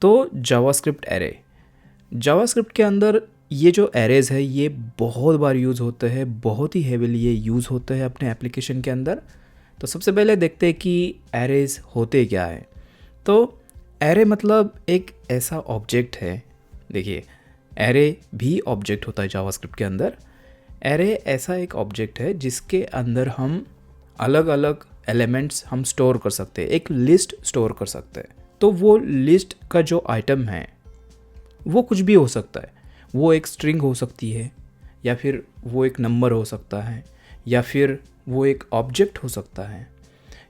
तो JavaScript array, JavaScript के अंदर ये जो एरेज है ये बहुत बार यूज़ होते हैं, बहुत ही हेविली ये यूज़ होते हैं अपने एप्लीकेशन के अंदर। तो सबसे पहले देखते हैं कि एरेज होते क्या है। तो एरे मतलब एक ऐसा ऑब्जेक्ट है, देखिए एरे भी ऑब्जेक्ट होता है जावास्क्रिप्ट के अंदर। एरे ऐसा एक ऑब्जेक्ट है जिसके अंदर हम अलग अलग एलिमेंट्स हम स्टोर कर सकते हैं, एक लिस्ट स्टोर कर सकते हैं। तो वो लिस्ट का जो आइटम है वो कुछ भी हो सकता है, वो एक स्ट्रिंग हो सकती है, या फिर वो एक नंबर हो सकता है, या फिर वो एक ऑब्जेक्ट हो सकता है,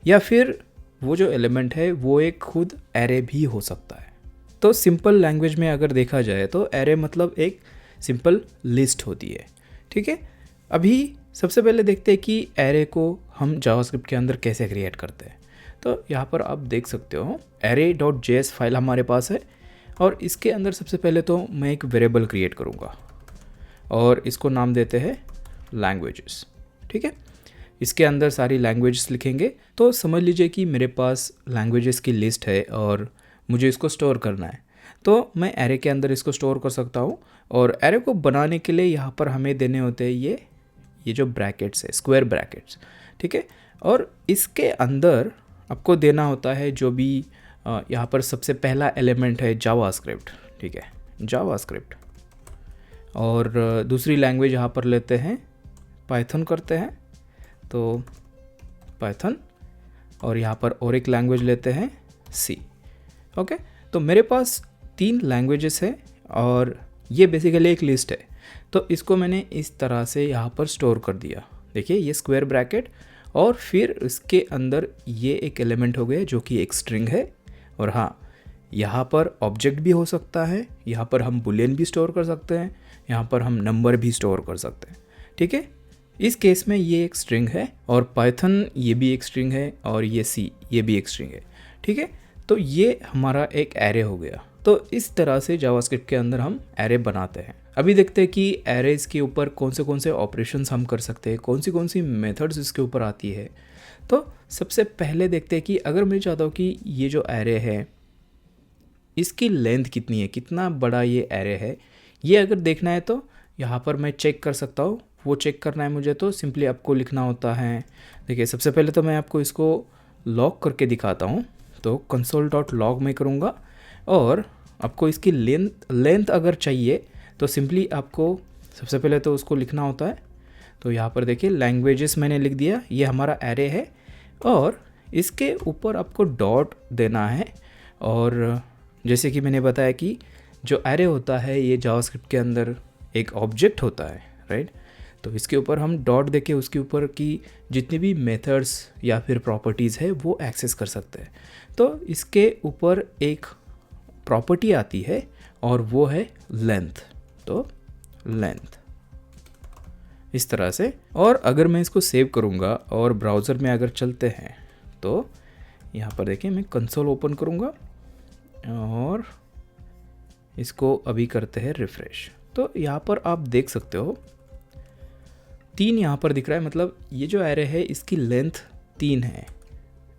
या फिर वो जो एलिमेंट है वो एक खुद एरे भी हो सकता है। तो सिंपल लैंग्वेज में अगर देखा जाए तो एरे मतलब एक सिंपल लिस्ट होती है, ठीक है। अभी सबसे पहले देखते हैं कि एरे को हम जावास्क्रिप्ट के अंदर कैसे क्रिएट करते हैं। तो यहाँ पर आप देख सकते हो array.js फाइल हमारे पास है, और इसके अंदर सबसे पहले तो मैं एक वेरिएबल क्रिएट करूँगा और इसको नाम देते हैं लैंग्वेजेस, ठीक है। इसके अंदर सारी लैंग्वेजेस लिखेंगे। तो समझ लीजिए कि मेरे पास लैंग्वेजेस की लिस्ट है और मुझे इसको स्टोर करना है, तो मैं एरे के अंदर इसको स्टोर कर सकता हूँ। और एरे को बनाने के लिए यहाँ पर हमें देने होते हैं ये जो ब्रैकेट्स है, स्क्वायर ब्रैकेट्स, ठीक है। और इसके अंदर आपको देना होता है जो भी यहाँ पर सबसे पहला एलिमेंट है जावास्क्रिप्ट, ठीक है, जावास्क्रिप्ट। और दूसरी लैंग्वेज यहाँ पर लेते हैं पाइथन करते हैं, तो पाइथन। और यहाँ पर और एक लैंग्वेज लेते हैं सी, ओके। तो मेरे पास 3 लैंग्वेजेस है और ये बेसिकली एक लिस्ट है। तो इसको मैंने इस तरह से यहाँ पर स्टोर कर दिया, देखिए ये स्क्वायर ब्रैकेट, और फिर इसके अंदर ये एक एलिमेंट हो गया जो कि एक स्ट्रिंग है। और हाँ, यहाँ पर ऑब्जेक्ट भी हो सकता है, यहाँ पर हम बुलियन भी स्टोर कर सकते हैं, यहाँ पर हम नंबर भी स्टोर कर सकते हैं, ठीक है। इस केस में ये एक स्ट्रिंग है, और पाइथन ये भी एक स्ट्रिंग है, और ये सी ये भी एक स्ट्रिंग है, ठीक है। तो ये हमारा एक एरे हो गया। तो इस तरह से जावास्क्रिप्ट के अंदर हम एरे बनाते हैं। अभी देखते हैं कि एरेज के ऊपर कौन से ऑपरेशंस हम कर सकते हैं, कौन सी मेथड्स इसके ऊपर आती है। तो सबसे पहले देखते हैं कि अगर मैं चाहता हूँ कि ये जो एरे है इसकी लेंथ कितनी है, कितना बड़ा ये एरे है, ये अगर देखना है तो यहाँ पर मैं चेक कर सकता हूँ। वो चेक करना है मुझे तो सिंपली आपको लिखना होता है, देखिए सबसे पहले तो मैं आपको इसको लॉग करके दिखाता हूँ। तो console.log में करूँगा, और आपको इसकी लेंथ अगर चाहिए तो सिंपली आपको सबसे पहले तो उसको लिखना होता है। तो यहाँ पर देखिए लैंग्वेजेस मैंने लिख दिया, ये हमारा एरे है, और इसके ऊपर आपको डॉट देना है। और जैसे कि मैंने बताया कि जो एरे होता है ये जावास्क्रिप्ट के अंदर एक ऑब्जेक्ट होता है, राइट। तो इसके ऊपर हम डॉट देके उसके ऊपर की जितनी भी मेथड्स या फिर प्रॉपर्टीज़ है वो एक्सेस कर सकते हैं। तो इसके ऊपर एक प्रॉपर्टी आती है और वो है लेंथ, तो लेंथ इस तरह से। और अगर मैं इसको सेव करूँगा और ब्राउज़र में अगर चलते हैं तो यहाँ पर देखिए मैं कंसोल ओपन करूँगा और इसको अभी करते हैं रिफ़्रेश। तो यहाँ पर आप देख सकते हो 3 यहाँ पर दिख रहा है, मतलब ये जो एरे है इसकी लेंथ 3 है।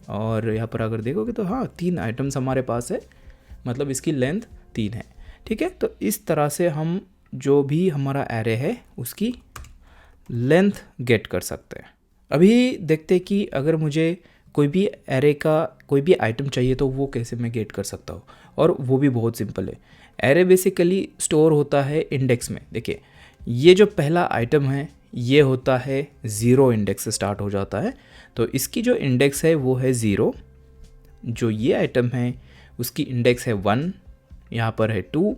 और यहाँ पर अगर देखोगे तो हाँ 3 आइटम्स हमारे पास है, मतलब इसकी लेंथ 3 है, ठीक है। तो इस तरह से हम जो भी हमारा एरे है उसकी लेंथ गेट कर सकते हैं। अभी देखते हैं कि अगर मुझे कोई भी एरे का कोई भी आइटम चाहिए तो वो कैसे मैं गेट कर सकता हूँ, और वो भी बहुत सिंपल है। एरे बेसिकली स्टोर होता है इंडेक्स में। देखिए ये जो पहला आइटम है ये होता है 0 इंडेक्स से स्टार्ट हो जाता है, तो इसकी जो इंडेक्स है वो है 0। जो ये आइटम है उसकी इंडेक्स है 1, यहाँ पर है 2,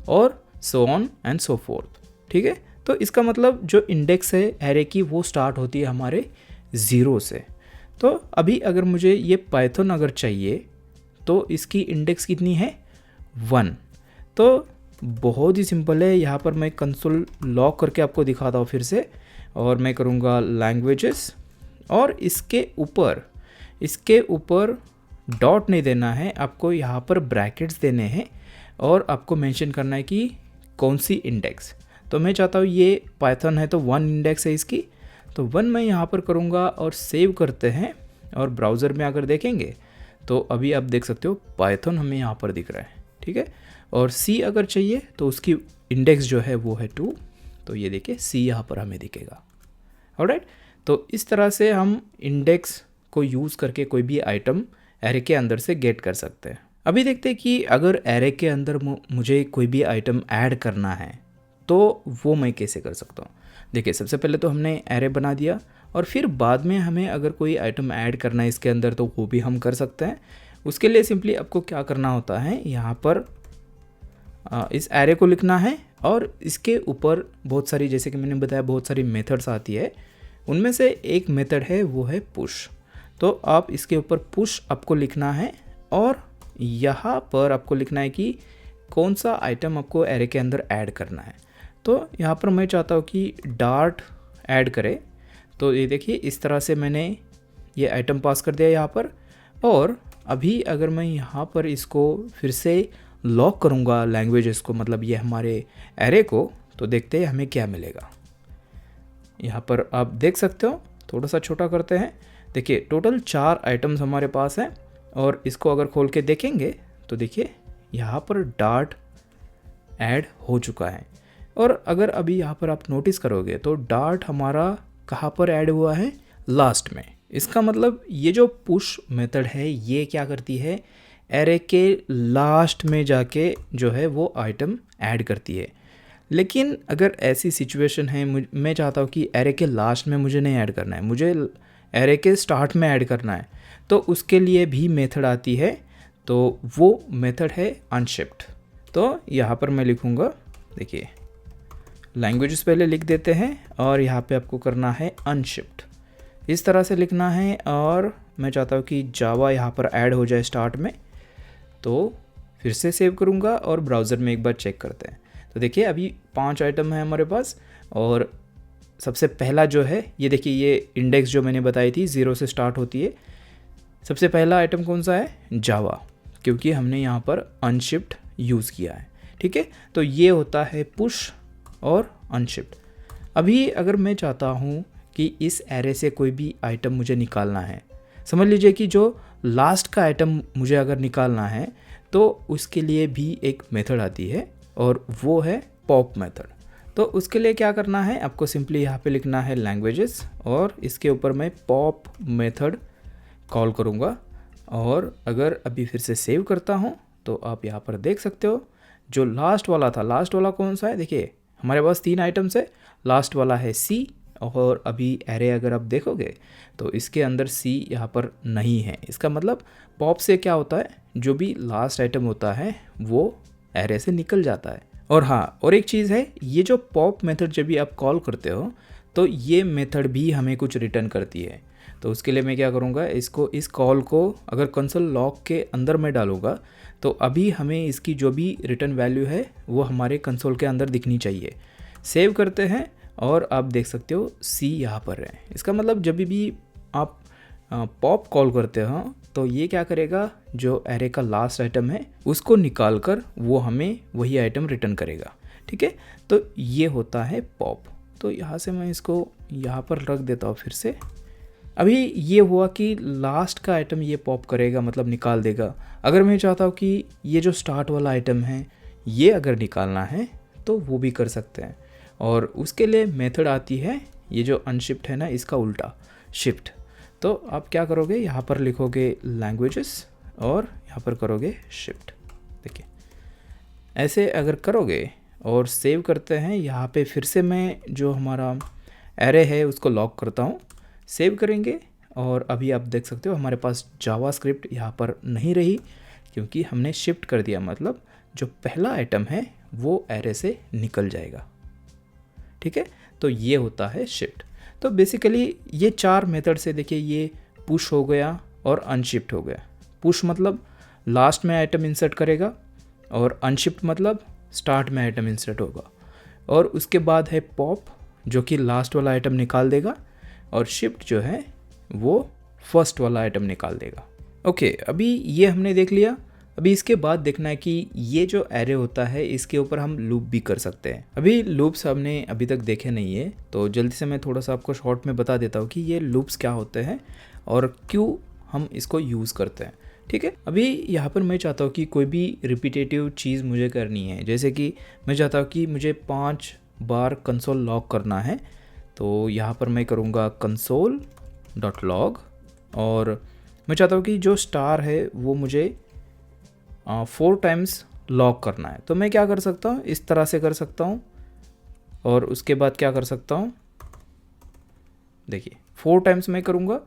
और so on and so fourth, ठीक है। तो इसका मतलब जो इंडेक्स है एरे की वो स्टार्ट होती है हमारे 0 से। तो अभी अगर मुझे ये पाइथन अगर चाहिए तो इसकी इंडेक्स कितनी है 1। तो बहुत ही सिंपल है, यहाँ पर मैं कंसोल लॉग करके आपको दिखाता हूँ फिर से, और मैं करूँगा लैंग्वेजेस, और इसके ऊपर डॉट नहीं देना है, आपको यहाँ पर ब्रैकेट्स देने हैं, और आपको मेंशन करना है कि कौन सी इंडेक्स। तो मैं चाहता हूँ ये पाइथन है तो 1 इंडेक्स है इसकी, तो 1 मैं यहाँ पर करूँगा और सेव करते हैं। और ब्राउज़र में अगर देखेंगे तो अभी आप देख सकते हो पाइथन हमें यहाँ पर दिख रहा है, ठीक है। और सी अगर चाहिए तो उसकी इंडेक्स जो है वो है 2, तो ये देखिए सी यहाँ पर हमें दिखेगा। ऑलराइट, तो इस तरह से हम इंडेक्स को यूज़ करके कोई भी आइटम एरे के अंदर से गेट कर सकते हैं। अभी देखते हैं कि अगर एरे के अंदर मुझे कोई भी आइटम ऐड करना है तो वो मैं कैसे कर सकता हूँ। देखिए सबसे पहले तो हमने एरे बना दिया और फिर बाद में हमें अगर कोई आइटम ऐड करना है इसके अंदर तो वो भी हम कर सकते हैं। उसके लिए सिंपली आपको क्या करना होता है, यहाँ पर इस एरे को लिखना है और इसके ऊपर बहुत सारी, जैसे कि मैंने बताया, बहुत सारी मेथड्स आती है। उनमें से एक मेथड है वो है पुश। तो आप इसके ऊपर पुश आपको लिखना है और यहाँ पर आपको लिखना है कि कौन सा आइटम आपको एरे के अंदर ऐड करना है। तो यहाँ पर मैं चाहता हूँ कि डार्ट ऐड करे, तो ये देखिए इस तरह से मैंने ये आइटम पास कर दिया यहाँ पर। और अभी अगर मैं यहाँ पर इसको फिर से लॉक करूँगा लैंग्वेजेस को, मतलब ये हमारे एरे को, तो देखते हैं हमें क्या मिलेगा। यहाँ पर आप देख सकते हो, थोड़ा सा छोटा करते हैं। देखिए टोटल 4 आइटम्स हमारे पास हैं और इसको अगर खोल के देखेंगे तो देखिए यहाँ पर डार्ट ऐड हो चुका है। और अगर अभी यहाँ पर आप नोटिस करोगे तो डार्ट हमारा कहाँ पर ऐड हुआ है, लास्ट में। इसका मतलब ये जो पुश मेथड है ये क्या करती है, एरे के लास्ट में जाके जो है वो आइटम ऐड करती है। लेकिन अगर ऐसी सिचुएशन है, मैं चाहता हूँ कि एरे के लास्ट में मुझे नहीं ऐड करना है, मुझे एरे के स्टार्ट में ऐड करना है, तो उसके लिए भी मेथड आती है। तो वो मेथड है अनशिफ्ट। तो यहाँ पर मैं लिखूँगा, देखिए लैंग्वेजेस पहले लिख देते हैं और यहाँ पे आपको करना है अनशिफ्ट, इस तरह से लिखना है। और मैं चाहता हूँ कि जावा यहाँ पर ऐड हो जाए स्टार्ट में। तो फिर से सेव करूँगा और ब्राउज़र में एक बार चेक करते हैं। तो देखिए अभी 5 आइटम है हमारे पास और सबसे पहला जो है ये देखिए, ये इंडेक्स जो मैंने बताई थी 0 से स्टार्ट होती है। सबसे पहला आइटम कौन सा है, जावा, क्योंकि हमने यहाँ पर अनशिफ्ट यूज़ किया है, ठीक है। तो ये होता है पुश और अनशिफ्ट। अभी अगर मैं चाहता हूँ कि इस एरे से कोई भी आइटम मुझे निकालना है, समझ लीजिए कि जो लास्ट का आइटम मुझे अगर निकालना है तो उसके लिए भी एक मेथड आती है और वो है पॉप मेथड। तो उसके लिए क्या करना है, आपको सिंपली यहाँ पे लिखना है लैंग्वेजेस और इसके ऊपर मैं पॉप मेथड कॉल करूँगा। और अगर अभी फिर से सेव करता हूँ तो आप यहाँ पर देख सकते हो जो लास्ट वाला था, लास्ट वाला कौन सा है, देखिए हमारे पास 3 आइटम्स है, लास्ट वाला है सी। और अभी एरे अगर आप देखोगे तो इसके अंदर सी यहाँ पर नहीं है। इसका मतलब पॉप से क्या होता है, जो भी लास्ट आइटम होता है वो एरे से निकल जाता है। और हाँ, और एक चीज़ है, ये जो पॉप मेथड जब भी आप कॉल करते हो तो ये मेथड भी हमें कुछ रिटर्न करती है। तो उसके लिए मैं क्या करूँगा, इस कॉल को अगर कंसोल लॉग के अंदर मैं डालूँगा तो अभी हमें इसकी जो भी रिटर्न वैल्यू है वो हमारे कंसोल के अंदर दिखनी चाहिए। सेव करते हैं और आप देख सकते हो सी यहाँ पर है। इसका मतलब जब भी आप पॉप कॉल करते हो तो ये क्या करेगा, जो एरे का लास्ट आइटम है उसको निकाल कर वो हमें वही आइटम रिटर्न करेगा, ठीक है। तो ये होता है पॉप। तो यहाँ से मैं इसको यहाँ पर रख देता हूँ फिर से। अभी ये हुआ कि लास्ट का आइटम ये पॉप करेगा, मतलब निकाल देगा। अगर मैं चाहता हूँ कि ये जो स्टार्ट वाला आइटम है ये अगर निकालना है तो वो भी कर सकते हैं। और उसके लिए मेथड आती है, ये जो अनशिफ्ट है ना इसका उल्टा शिफ्ट। तो आप क्या करोगे, यहाँ पर लिखोगे लैंग्वेजेस और यहाँ पर करोगे शिफ्ट। देखिए ऐसे अगर करोगे और सेव करते हैं, यहाँ पे फिर से मैं जो हमारा एरे है उसको लॉक करता हूँ, सेव करेंगे। और अभी आप देख सकते हो हमारे पास जावास्क्रिप्ट यहाँ पर नहीं रही क्योंकि हमने शिफ्ट कर दिया, मतलब जो पहला आइटम है वो एरे से निकल जाएगा, ठीक है। तो ये होता है शिफ्ट। तो बेसिकली ये 4 मेथड से देखिए, ये पुश हो गया और अनशिफ्ट हो गया। पुश मतलब लास्ट में आइटम इंसर्ट करेगा और अनशिफ्ट मतलब स्टार्ट में आइटम इंसर्ट होगा। और उसके बाद है पॉप जो कि लास्ट वाला आइटम निकाल देगा और शिफ्ट जो है वो फर्स्ट वाला आइटम निकाल देगा। ओके, अभी ये हमने देख लिया। अभी इसके बाद देखना है कि ये जो एरे होता है इसके ऊपर हम लूप भी कर सकते हैं। अभी लूप्स हमने अभी तक देखे नहीं है तो जल्दी से मैं थोड़ा सा आपको शॉर्ट में बता देता हूँ कि ये लूप्स क्या होते हैं और क्यों हम इसको यूज़ करते हैं। ठीक है, अभी यहाँ पर मैं चाहता हूँ कि कोई भी रिपीटेटिव चीज़ मुझे करनी है, जैसे कि मैं चाहता हूँ कि मुझे 5 बार कंसोल लॉग करना है। तो यहाँ पर मैं करूँगा console.log और मैं चाहता हूँ कि जो स्टार है वो मुझे 4 टाइम्स लॉग करना है। तो मैं क्या कर सकता हूँ, इस तरह से कर सकता हूँ और उसके बाद क्या कर सकता हूँ, देखिए 4 टाइम्स मैं करूँगा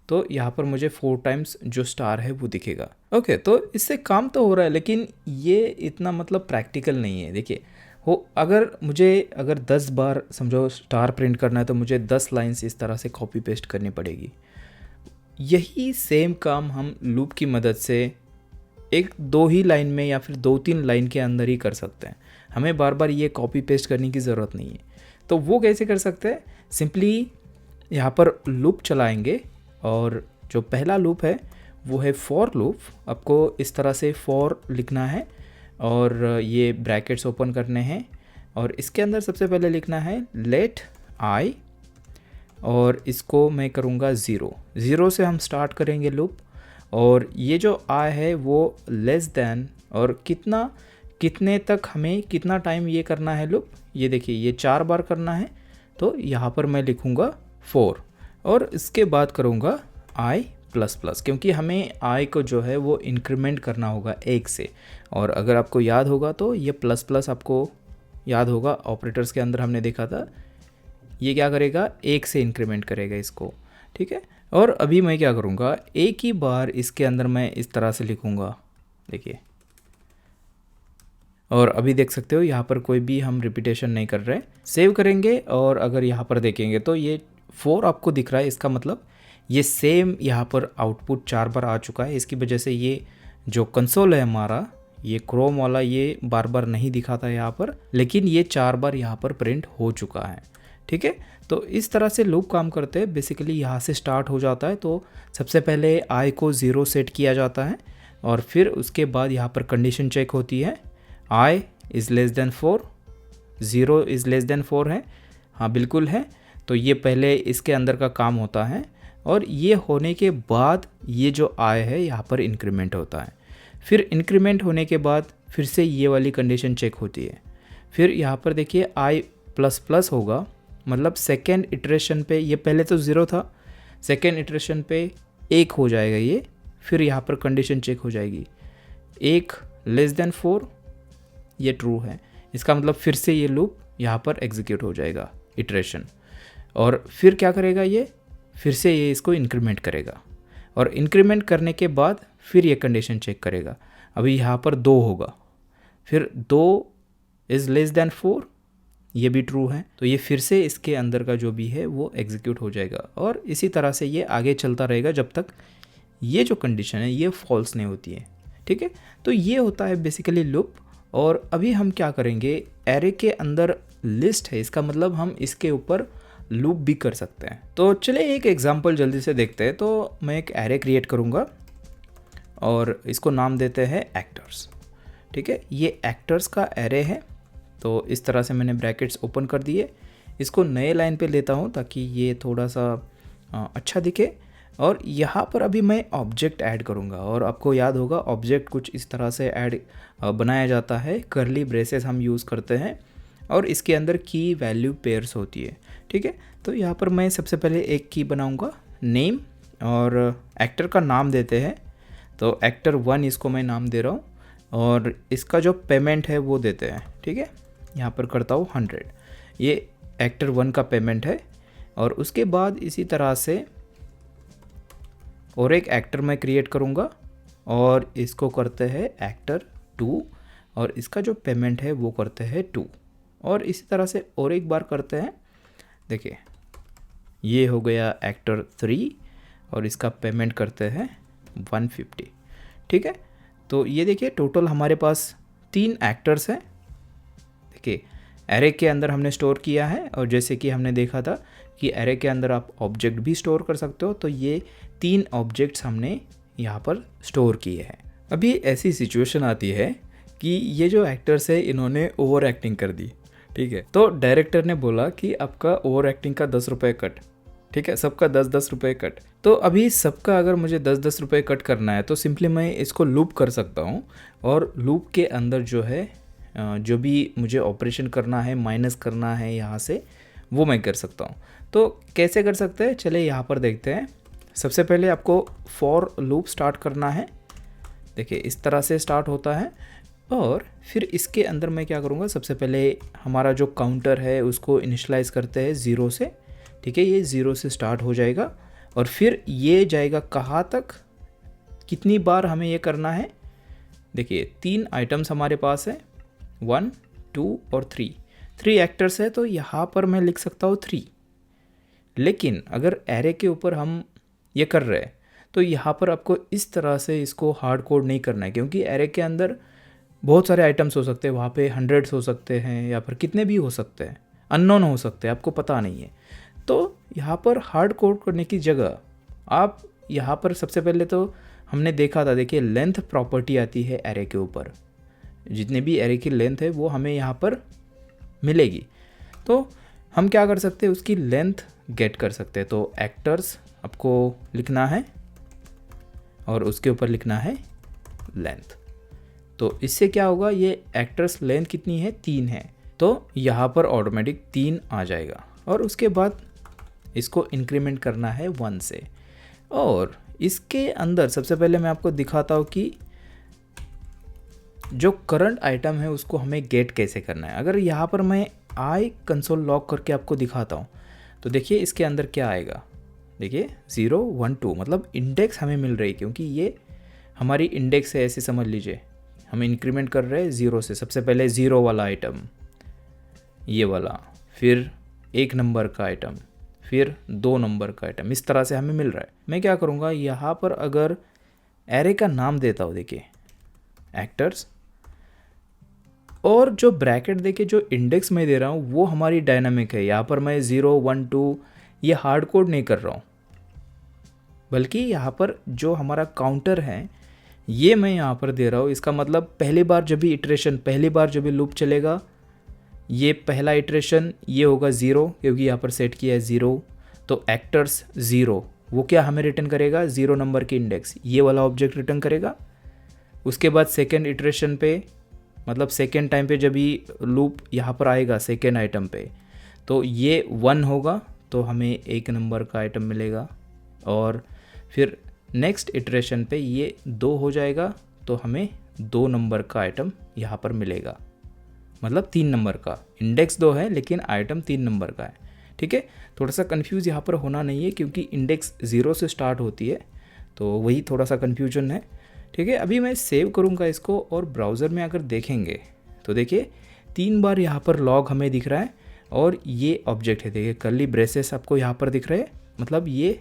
तो यहाँ पर मुझे 4 टाइम्स जो स्टार है वो दिखेगा। ओके, तो इससे काम तो हो रहा है, लेकिन ये इतना मतलब प्रैक्टिकल नहीं है। देखिए अगर 10 बार समझो स्टार प्रिंट करना है तो मुझे 10 लाइंस इस तरह से कॉपी पेस्ट करनी पड़ेगी। यही सेम काम हम लूप की मदद से 1-2 ही लाइन में या फिर 2-3 लाइन के अंदर ही कर सकते हैं। हमें बार बार ये कॉपी पेस्ट करने की ज़रूरत नहीं है। तो वो कैसे कर सकते हैं, सिंपली यहाँ पर लूप चलाएंगे और जो पहला लूप है वो है फॉर लूप। आपको इस तरह से फॉर लिखना है और ये ब्रैकेट्स ओपन करने हैं और इसके अंदर सबसे पहले लिखना है लेट आई और इसको मैं करूँगा 0 से हम स्टार्ट करेंगे लूप। और ये जो आई है वो लेस देन और कितने तक हमें कितना टाइम ये करना है लूप, ये देखिए ये 4 बार करना है। तो यहाँ पर मैं लिखूँगा 4 और इसके बाद करूँगा आई प्लस प्लस, क्योंकि हमें आई को जो है वो इंक्रीमेंट करना होगा 1 से। और अगर आपको याद होगा तो ये प्लस प्लस आपको याद होगा, ऑपरेटर्स के अंदर हमने देखा था ये क्या करेगा, 1 से इंक्रीमेंट करेगा इसको। ठीक है, और अभी मैं क्या करूँगा, एक ही बार इसके अंदर मैं इस तरह से लिखूँगा, देखिए। और अभी देख सकते हो यहाँ पर कोई भी हम रिपीटेशन नहीं कर रहे। सेव करेंगे और अगर यहाँ पर देखेंगे तो ये 4 आपको दिख रहा है, इसका मतलब ये सेम यहाँ पर आउटपुट 4 बार आ चुका है। इसकी वजह से ये जो कंसोल है हमारा, ये क्रोम वाला, ये बार बार नहीं दिखाता है यहाँ पर, लेकिन ये 4 बार यहाँ पर प्रिंट हो चुका है। ठीक है, तो इस तरह से लूप काम करते हैं। बेसिकली यहाँ से स्टार्ट हो जाता है, तो सबसे पहले आई को 0 सेट किया जाता है और फिर उसके बाद यहाँ पर कंडीशन चेक होती है, I is less than 4, 0 is less than 4 है, हाँ बिल्कुल है। तो ये पहले इसके अंदर का काम होता है और ये होने के बाद ये जो आई है यहाँ पर इंक्रीमेंट होता है। फिर इंक्रीमेंट होने के बाद फिर से ये वाली कंडीशन चेक होती है। फिर यहाँ पर देखिए आई प्लस प्लस होगा, मतलब सेकेंड इटरेशन पे, ये पहले तो 0 था, सेकेंड इटरेशन पे 1 हो जाएगा ये। फिर यहाँ पर कंडीशन चेक हो जाएगी, 1 लेस देन 4, ये ट्रू है, इसका मतलब फिर से ये लूप यहाँ पर एग्जीक्यूट हो जाएगा इटरेशन। और फिर क्या करेगा ये, फिर से ये इसको इंक्रीमेंट करेगा और इंक्रीमेंट करने के बाद फिर ये कंडीशन चेक करेगा। अभी यहाँ पर 2 होगा, फिर 2 इज़ लेस देन 4, ये भी ट्रू है, तो ये फिर से इसके अंदर का जो भी है वो एग्जीक्यूट हो जाएगा। और इसी तरह से ये आगे चलता रहेगा जब तक ये जो कंडीशन है ये फॉल्स नहीं होती है। ठीक है, तो ये होता है बेसिकली लूप। और अभी हम क्या करेंगे, एरे के अंदर लिस्ट है, इसका मतलब हम इसके ऊपर लूप भी कर सकते हैं। तो चलिए एक एग्जांपल जल्दी से देखते हैं। तो मैं एक एरे क्रिएट करूँगा और इसको नाम देते हैं एक्टर्स। ठीक है, ये एक्टर्स का एरे है। तो इस तरह से मैंने ब्रैकेट्स ओपन कर दिए, इसको नए लाइन पे लेता हूँ ताकि ये थोड़ा सा अच्छा दिखे। और यहाँ पर अभी मैं ऑब्जेक्ट ऐड करूँगा और आपको याद होगा ऑब्जेक्ट कुछ इस तरह से ऐड बनाया जाता है, करली ब्रेसेस हम यूज़ करते हैं और इसके अंदर की वैल्यू पेयर्स होती है। ठीक है, तो यहाँ पर मैं सबसे पहले एक की बनाऊँगा, नेम, और एक्टर का नाम देते हैं। तो एक्टर 1 इसको मैं नाम दे रहा हूँ और इसका जो पेमेंट है वो देते हैं। ठीक है, यहाँ पर करता हूँ 100, ये एक्टर 1 का पेमेंट है। और उसके बाद इसी तरह से और एक एक्टर मैं क्रिएट करूँगा और इसको करते हैं एक्टर 2 और इसका जो पेमेंट है वो करते हैं 2। और इसी तरह से और एक बार करते हैं, देखिए ये हो गया एक्टर 3 और इसका पेमेंट करते हैं 150। ठीक है, तो ये देखिए टोटल हमारे पास 3 एक्टर्स हैं। देखिए एरे के अंदर हमने स्टोर किया है और जैसे कि हमने देखा था कि एरे के अंदर आप ऑब्जेक्ट भी स्टोर कर सकते हो, तो ये 3 ऑब्जेक्ट्स हमने यहाँ पर स्टोर किए हैं। अभी ऐसी सिचुएशन आती है कि ये जो एक्टर्स है इन्होंने ओवर एक्टिंग कर दी। ठीक है, तो डायरेक्टर ने बोला कि आपका ओवर एक्टिंग का 10 रुपये कट। ठीक है, सबका 10-10 रुपये कट। तो अभी सबका अगर मुझे 10-10 रुपये कट करना है तो सिंपली मैं इसको लूप कर सकता हूँ, और लूप के अंदर जो है जो भी मुझे ऑपरेशन करना है, माइनस करना है यहाँ से, वो मैं कर सकता हूँ। तो कैसे कर सकते हैं, चले यहाँ पर देखते हैं। सबसे पहले आपको फॉर लूप स्टार्ट करना है। देखिए इस तरह से स्टार्ट होता है, और फिर इसके अंदर मैं क्या करूँगा, सबसे पहले हमारा जो काउंटर है उसको इनिशलाइज करते हैं 0 से। ठीक है, ये 0 से स्टार्ट हो जाएगा, और फिर ये जाएगा कहाँ तक, कितनी बार हमें ये करना है। देखिए 3 आइटम्स हमारे पास है, 1, 2 और 3 एक्टर्स है, तो यहाँ पर मैं लिख सकता हूँ 3। लेकिन अगर एरे के ऊपर हम ये कर रहे हैं तो यहाँ पर आपको इस तरह से इसको हार्ड कोड नहीं करना है, क्योंकि एरे के अंदर बहुत सारे आइटम्स हो सकते हैं, वहाँ पे हंड्रेड्स हो सकते हैं, या फिर कितने भी हो सकते हैं, अननोन हो सकते हैं, आपको पता नहीं है। तो यहाँ पर हार्ड कोड करने की जगह आप यहाँ पर सबसे पहले तो हमने देखा था, देखिए लेंथ प्रॉपर्टी आती है एरे के ऊपर, जितने भी एरे की लेंथ है वो हमें यहाँ पर मिलेगी। तो हम क्या कर सकते हैं, उसकी लेंथ गेट कर सकते हैं। तो एक्टर्स आपको लिखना है और उसके ऊपर लिखना है लेंथ। तो इससे क्या होगा, ये एक्टर्स लेंथ कितनी है, 3 है, तो यहाँ पर ऑटोमेटिक 3 आ जाएगा। और उसके बाद इसको इंक्रीमेंट करना है 1 से। और इसके अंदर सबसे पहले मैं आपको दिखाता हूँ कि जो करंट आइटम है उसको हमें गेट कैसे करना है। अगर यहाँ पर मैं आई कंसोल लॉग करके आपको दिखाता हूँ तो देखिए इसके अंदर क्या आएगा। देखिए 0, 1, 2 मतलब इंडेक्स हमें मिल रही है, क्योंकि ये हमारी इंडेक्स है, ऐसे समझ लीजिए। हम इंक्रीमेंट कर रहे हैं 0 से। सबसे पहले 0 वाला आइटम, ये वाला, फिर 1 नंबर का आइटम, फिर 2 नंबर का आइटम, इस तरह से हमें मिल रहा है। मैं क्या करूँगा, यहाँ पर अगर एरे का नाम देता हूँ, देखिए एक्टर्स, और जो ब्रैकेट देखिए जो इंडेक्स में दे रहा हूँ वो हमारी डायनामिक है। यहाँ पर मैं 0, 1, 2 ये हार्ड कोड नहीं कर रहा हूँ, बल्कि यहाँ पर जो हमारा काउंटर है ये मैं यहाँ पर दे रहा हूँ। इसका मतलब पहली बार जब भी इटरेशन, पहली बार जब भी लूप चलेगा, ये पहला इटरेशन ये होगा 0, क्योंकि यहाँ पर सेट किया है 0। तो एक्टर्स 0 वो क्या हमें रिटर्न करेगा, 0 नंबर की इंडेक्स, ये वाला ऑब्जेक्ट रिटर्न करेगा। उसके बाद सेकेंड इटरेशन पे, मतलब सेकेंड टाइम पे जब भी लूप यहाँ पर आएगा सेकेंड आइटम पे, तो ये 1 होगा, तो हमें 1 नंबर का आइटम मिलेगा। और फिर नेक्स्ट इटरेशन पे ये 2 हो जाएगा, तो हमें 2 नंबर का आइटम यहाँ पर मिलेगा, मतलब 3 नंबर का। इंडेक्स 2 है लेकिन आइटम 3 नंबर का है। ठीक है, थोड़ा सा कंफ्यूज यहाँ पर होना नहीं है, क्योंकि इंडेक्स 0 से स्टार्ट होती है, तो वही थोड़ा सा कन्फ्यूजन है। ठीक है, अभी मैं सेव करूँगा इसको, और ब्राउज़र में अगर देखेंगे तो देखिए 3 बार यहाँ पर लॉग हमें दिख रहा है, और ये ऑब्जेक्ट है, देखिए कर्ली ब्रेसेस आपको यहाँ पर दिख रहे हैं, मतलब ये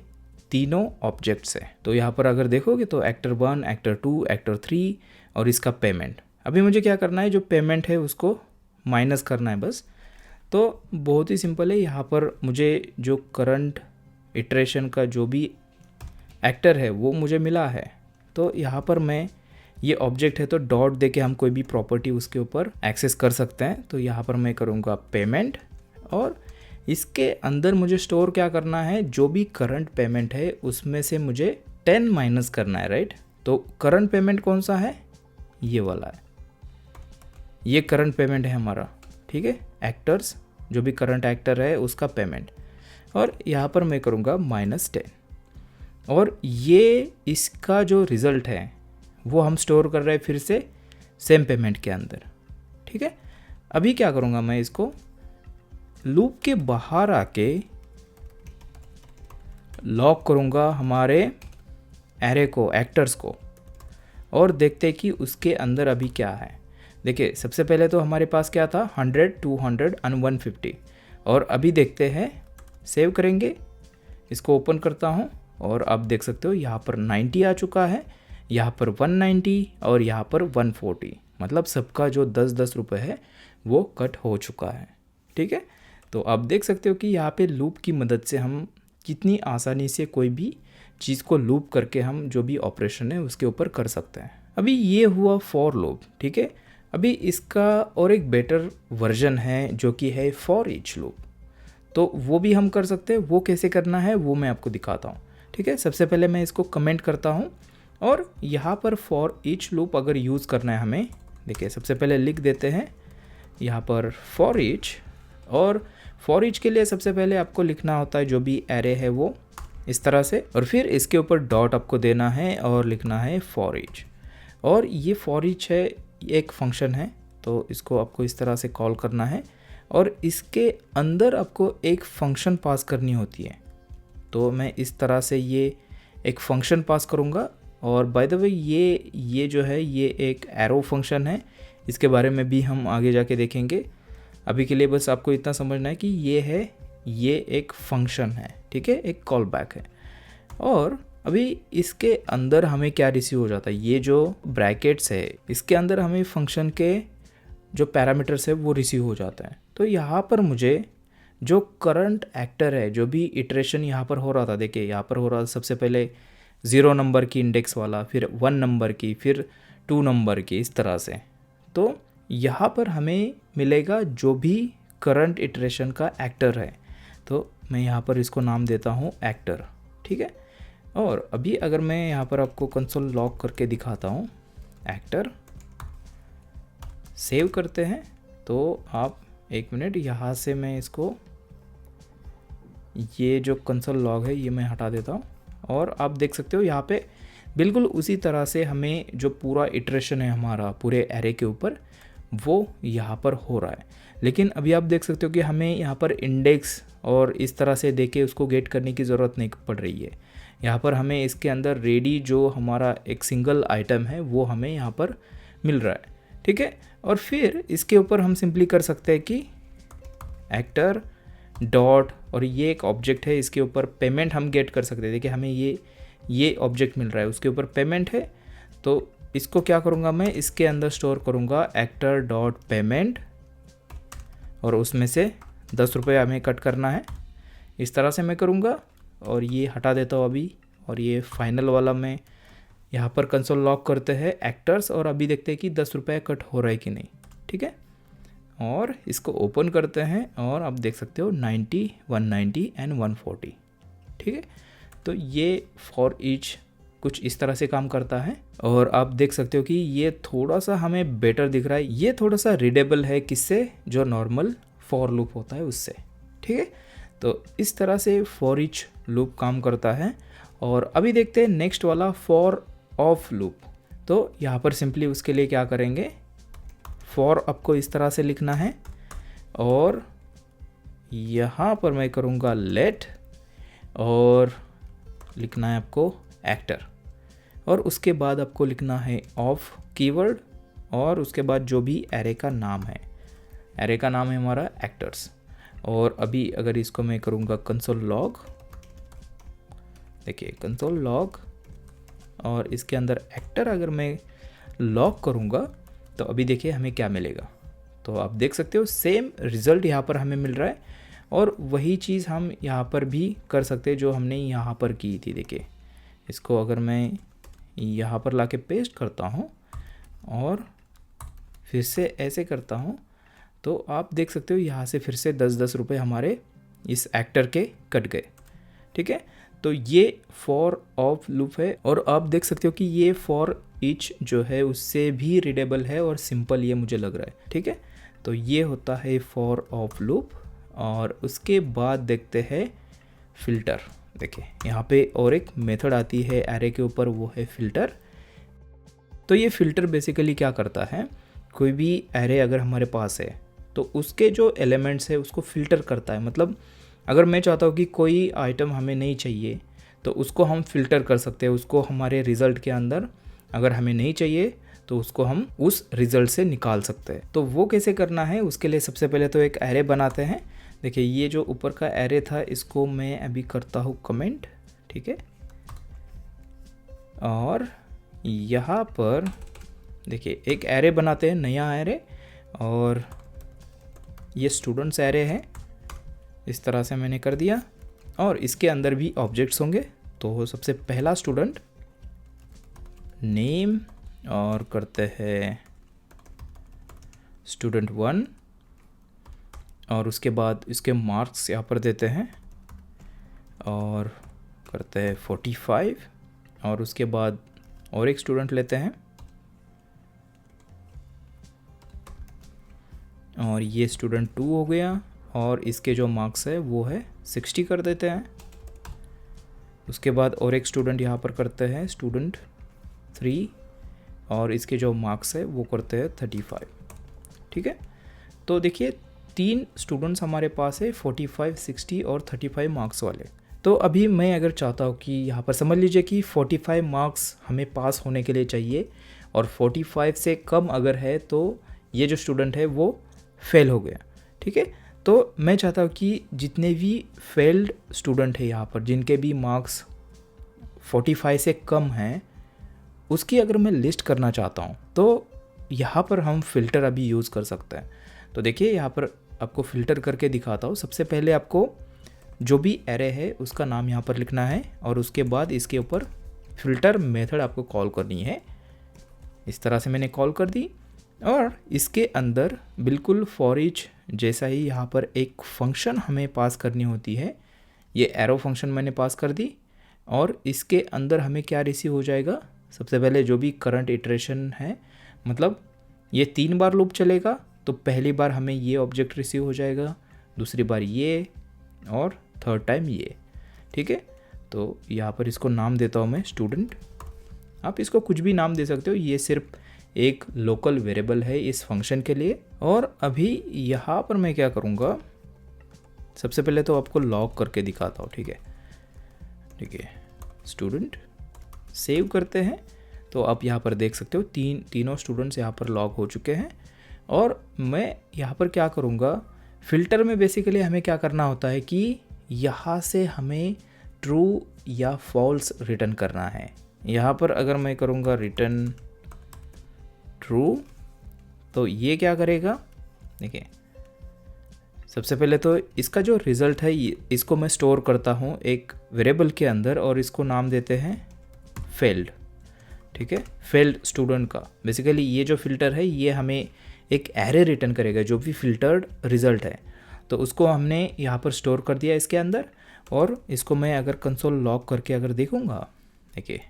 तीनों ऑब्जेक्ट्स है। तो यहाँ पर अगर देखोगे तो एक्टर 1, एक्टर 2, एक्टर 3 और इसका पेमेंट। अभी मुझे क्या करना है, जो पेमेंट है उसको माइनस करना है बस। तो बहुत ही सिंपल है, यहाँ पर मुझे जो करंट इटरेशन का जो भी एक्टर है वो मुझे मिला है। तो यहाँ पर मैं, ये ऑब्जेक्ट है तो डॉट देके हम कोई भी प्रॉपर्टी उसके ऊपर एक्सेस कर सकते हैं। तो यहाँ पर मैं करूँगा पेमेंट, और इसके अंदर मुझे स्टोर क्या करना है, जो भी करंट पेमेंट है उसमें से मुझे 10 माइनस करना है, राइट। तो करंट पेमेंट कौन सा है, ये वाला है, ये करंट पेमेंट है हमारा। ठीक है, एक्टर्स जो भी करंट एक्टर है उसका पेमेंट, और यहाँ पर मैं करूँगा -10, और ये इसका जो रिज़ल्ट है वो हम स्टोर कर रहे हैं फिर से सेम पेमेंट के अंदर। ठीक है, अभी क्या करूँगा, मैं इसको लूप के बाहर आके लॉक करूँगा हमारे एरे को, एक्टर्स को, और देखते कि उसके अंदर अभी क्या है। देखिए सबसे पहले तो हमारे पास क्या था, 100, 200 और 150, और अभी देखते हैं, सेव करेंगे, इसको ओपन करता हूँ, और आप देख सकते हो यहाँ पर 90 आ चुका है, यहाँ पर 190 और यहाँ पर 140, मतलब सबका जो 10-10 रुपये है वो कट हो चुका है। ठीक है, तो आप देख सकते हो कि यहाँ पे लूप की मदद से हम कितनी आसानी से कोई भी चीज़ को लूप करके हम जो भी ऑपरेशन है उसके ऊपर कर सकते हैं। अभी ये हुआ फॉर लूप। ठीक है, अभी इसका और एक बेटर वर्जन है जो कि है फॉर ईच लूप। तो वो भी हम कर सकते हैं। वो कैसे करना है वो मैं आपको दिखाता हूँ, ठीक है। सबसे पहले मैं इसको कमेंट करता हूँ और यहाँ पर फॉर ईच लूप अगर यूज़ करना है हमें, देखिए सबसे पहले लिख देते हैं यहाँ पर फॉर ईच। और फॉर ईच के लिए सबसे पहले आपको लिखना होता है जो भी एरे है वो इस तरह से, और फिर इसके ऊपर डॉट आपको देना है और लिखना है फॉर ईच। और ये फॉर ईच है, एक फंक्शन है, तो इसको आपको इस तरह से कॉल करना है और इसके अंदर आपको एक फंक्शन पास करनी होती है। तो मैं इस तरह से ये एक फंक्शन पास करूँगा। और बाय द वे ये जो है ये एक एरो फंक्शन है, इसके बारे में भी हम आगे जाके देखेंगे। अभी के लिए बस आपको इतना समझना है कि ये एक फंक्शन है, ठीक है, एक कॉल बैक है। और अभी इसके अंदर हमें क्या रिसीव हो जाता है, ये जो ब्रैकेट्स है इसके अंदर हमें फंक्शन के जो पैरामीटर्स है वो रिसीव हो जाता है। तो यहाँ पर मुझे जो करंट एक्टर है, जो भी इटरेशन यहाँ पर हो रहा था, देखिए यहाँ पर हो रहा था सबसे पहले 0 नंबर की इंडेक्स वाला, फिर 1 नंबर की, फिर 2 नंबर की, इस तरह से। तो यहाँ पर हमें मिलेगा जो भी करंट इटरेशन का एक्टर है, तो मैं यहाँ पर इसको नाम देता हूँ एक्टर, ठीक है। और अभी अगर मैं यहाँ पर आपको कंसोल लॉग करके दिखाता हूँ एक्टर, सेव करते हैं, तो आप एक मिनट यहाँ से मैं इसको, ये जो कंसोल लॉग है ये मैं हटा देता हूँ और आप देख सकते हो यहाँ पे बिल्कुल उसी तरह से हमें जो पूरा इटरेशन है हमारा पूरे एरे के ऊपर वो यहाँ पर हो रहा है। लेकिन अभी आप देख सकते हो कि हमें यहाँ पर इंडेक्स और इस तरह से देके उसको गेट करने की ज़रूरत नहीं पड़ रही है। यहाँ पर हमें इसके अंदर रेडी जो हमारा एक सिंगल आइटम है वो हमें यहाँ पर मिल रहा है, ठीक है। और फिर इसके ऊपर हम सिंपली कर सकते हैं कि एक्टर डॉट, और ये एक ऑब्जेक्ट है, इसके ऊपर पेमेंट हम गेट कर सकते हैं। देखिए हमें ये ऑब्जेक्ट मिल रहा है, उसके ऊपर पेमेंट है, तो इसको क्या करूँगा मैं, इसके अंदर स्टोर करूँगा एक्टर डॉट पेमेंट और उसमें से 10 रुपये हमें कट करना है। इस तरह से मैं करूँगा और ये हटा देता हूँ अभी। और ये फाइनल वाला मैं यहाँ पर कंसोल लॉग करते हैं एक्टर्स और अभी देखते हैं कि 10 रुपये कट हो रहा है कि नहीं, ठीक है। और इसको ओपन करते हैं और आप देख सकते हो 90, 190 एंड 140, ठीक है। तो ये फॉर ईच कुछ इस तरह से काम करता है और आप देख सकते हो कि ये थोड़ा सा हमें बेटर दिख रहा है, ये थोड़ा सा रीडेबल है, किससे, जो नॉर्मल फॉर लूप होता है उससे, ठीक है। तो इस तरह से फॉर ईच लूप काम करता है। और अभी देखते हैं नेक्स्ट वाला फॉर ऑफ लूप। तो यहाँ पर सिंपली उसके लिए क्या करेंगे, फॉर आपको इस तरह से लिखना है और यहाँ पर मैं करूँगा लेट और लिखना है आपको एक्टर और उसके बाद आपको लिखना है ऑफ कीवर्ड और उसके बाद जो भी एरे का नाम है, एरे का नाम है हमारा एक्टर्स। और अभी अगर इसको मैं करूँगा कंसोल लॉग, देखिए कंसोल लॉग और इसके अंदर एक्टर अगर मैं लॉग करूँगा तो अभी देखिए हमें क्या मिलेगा। तो आप देख सकते हो सेम रिज़ल्ट यहाँ पर हमें मिल रहा है और वही चीज़ हम यहाँ पर भी कर सकते हैं जो हमने यहाँ पर की थी। देखिए इसको अगर मैं यहाँ पर लाके पेस्ट करता हूँ और फिर से ऐसे करता हूँ तो आप देख सकते हो यहाँ से फिर से 10-10 रुपये हमारे इस एक्टर के कट गए, ठीक है। तो ये फॉर ऑफ लूप है और आप देख सकते हो कि ये फॉर ईच जो है उससे भी रीडेबल है और सिंपल ये मुझे लग रहा है, ठीक है। तो ये होता है फॉर ऑफ लूप। और उसके बाद देखते हैं फ़िल्टर। देखिए यहाँ पे और एक मेथड आती है एरे के ऊपर, वो है फ़िल्टर। तो ये फ़िल्टर बेसिकली क्या करता है, कोई भी एरे अगर हमारे पास है तो उसके जो एलिमेंट्स है उसको फ़िल्टर करता है। मतलब अगर मैं चाहता हूँ कि कोई आइटम हमें नहीं चाहिए तो उसको हम फ़िल्टर कर सकते हैं, उसको हमारे रिज़ल्ट के अंदर अगर हमें नहीं चाहिए तो उसको हम उस रिज़ल्ट से निकाल सकते हैं। तो वो कैसे करना है, उसके लिए सबसे पहले तो एक एरे बनाते हैं। देखिए ये जो ऊपर का एरे था इसको मैं अभी करता हूँ कमेंट, ठीक है। और यहाँ पर देखिए एक एरे बनाते हैं, नया एरे, और ये स्टूडेंट्स एरे है, इस तरह से मैंने कर दिया। और इसके अंदर भी ऑब्जेक्ट्स होंगे। तो सबसे पहला स्टूडेंट नेम और करते हैं student1 और उसके बाद इसके मार्क्स यहाँ पर देते हैं और करते हैं 45 और उसके बाद और एक स्टूडेंट लेते हैं और ये स्टूडेंट 2 हो गया और इसके जो मार्क्स है वो है 60 कर देते हैं। उसके बाद और एक स्टूडेंट यहाँ पर करते हैं स्टूडेंट 3 और इसके जो मार्क्स है वो करते हैं 35। ठीक है, तो देखिए 3 स्टूडेंट्स हमारे पास है 45, 60 और 35 मार्क्स वाले। तो अभी मैं अगर चाहता हूँ कि यहाँ पर समझ लीजिए कि 45 मार्क्स हमें पास होने के लिए चाहिए और 45 से कम अगर है तो ये जो स्टूडेंट है वो फेल हो गया। ठीक है, तो मैं चाहता हूँ कि जितने भी फेल्ड स्टूडेंट है यहाँ पर जिनके भी मार्क्स 45 से कम हैं उसकी अगर मैं लिस्ट करना चाहता हूँ तो यहाँ पर हम फ़िल्टर अभी यूज़ कर सकते हैं। तो देखिए यहाँ पर आपको फ़िल्टर करके दिखाता हूँ। सबसे पहले आपको जो भी एरे है उसका नाम यहाँ पर लिखना है और उसके बाद इसके ऊपर फ़िल्टर मेथड आपको कॉल करनी है। इस तरह से मैंने कॉल कर दी और इसके अंदर बिल्कुल फॉर ईच जैसा ही यहाँ पर एक फंक्शन हमें पास करनी होती है। ये एरो फंक्शन मैंने पास कर दी और इसके अंदर हमें क्या रिसीव हो जाएगा, सबसे पहले जो भी करंट इटरेशन है, मतलब ये 3 बार लूप चलेगा तो पहली बार हमें ये ऑब्जेक्ट रिसीव हो जाएगा, दूसरी बार ये और थर्ड टाइम ये। ठीक है, तो यहाँ पर इसको नाम देता हूँ मैं स्टूडेंट। आप इसको कुछ भी नाम दे सकते हो, ये सिर्फ एक लोकल वेरिएबल है इस फंक्शन के लिए। और अभी यहाँ पर मैं क्या करूँगा, सबसे पहले तो आपको लॉग करके दिखाता हूँ। ठीक है, स्टूडेंट सेव करते हैं तो आप यहाँ पर देख सकते हो तीनों स्टूडेंट्स यहाँ पर लॉग हो चुके हैं। और मैं यहाँ पर क्या करूँगा, फ़िल्टर में बेसिकली हमें क्या करना होता है कि यहाँ से हमें ट्रू या फॉल्स रिटर्न करना है। यहाँ पर अगर मैं करूँगा रिटर्न ट्रू तो ये क्या करेगा, देखिए सबसे पहले तो इसका जो रिज़ल्ट है इसको मैं स्टोर करता हूँ एक वेरिएबल के अंदर और इसको नाम देते हैं फेल्ड। ठीक है, फेल्ड स्टूडेंट का बेसिकली ये जो फ़िल्टर है ये हमें एक एरे रिटर्न करेगा जो भी फ़िल्टर्ड रिज़ल्ट है, तो उसको हमने यहाँ पर स्टोर कर दिया इसके अंदर। और इसको मैं अगर कंसोल लॉग करके अगर देखूँगा, देखिए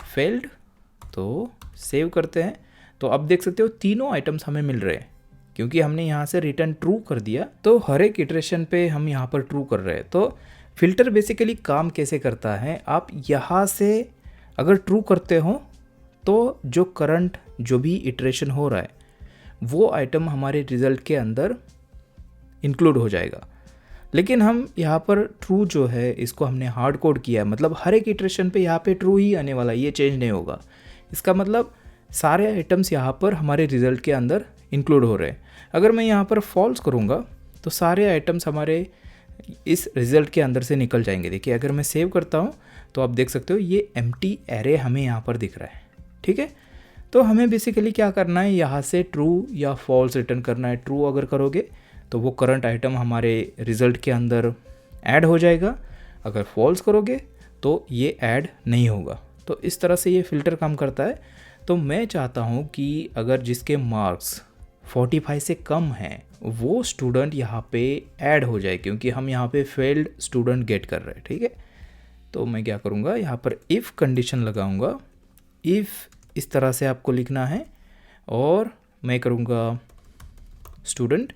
फेल्ड, तो सेव करते हैं तो अब देख सकते हो तीनों आइटम्स हमें मिल रहे हैं क्योंकि हमने यहाँ से रिटर्न ट्रू कर दिया। तो हर एक इटरेशन पे हम यहाँ पर ट्रू कर रहे हैं। तो फ़िल्टर बेसिकली काम कैसे करता है, आप यहाँ से अगर ट्रू करते हो तो जो करंट जो भी इटरेशन हो रहा है वो आइटम हमारे रिज़ल्ट के अंदर इंक्लूड हो जाएगा। लेकिन हम यहाँ पर ट्रू जो है इसको हमने हार्ड कोड किया है, मतलब हर एक इटरेशन पे यहाँ पे ट्रू ही आने वाला है, ये चेंज नहीं होगा। इसका मतलब सारे आइटम्स यहाँ पर हमारे रिज़ल्ट के अंदर इंक्लूड हो रहे हैं। अगर मैं यहाँ पर फॉल्स करूँगा तो सारे आइटम्स हमारे इस रिज़ल्ट के अंदर से निकल जाएंगे। देखिए अगर मैं सेव करता हूँ तो आप देख सकते हो ये एम्प्टी एरे हमें यहाँ पर दिख रहा है। ठीक है, तो हमें बेसिकली क्या करना है, यहाँ से ट्रू या फॉल्स रिटर्न करना है। ट्रू अगर करोगे तो वो करंट आइटम हमारे रिज़ल्ट के अंदर ऐड हो जाएगा, अगर फॉल्स करोगे तो ये ऐड नहीं होगा। तो इस तरह से ये फ़िल्टर काम करता है। तो मैं चाहता हूँ कि अगर जिसके मार्क्स 45 से कम हैं वो स्टूडेंट यहाँ पे ऐड हो जाए क्योंकि हम यहाँ पे फेल्ड स्टूडेंट गेट कर रहे हैं। ठीक है, तो मैं क्या करूँगा, यहाँ पर इफ़ कंडीशन लगाऊँगा। इफ़ इस तरह से आपको लिखना है और मैं करूँगा स्टूडेंट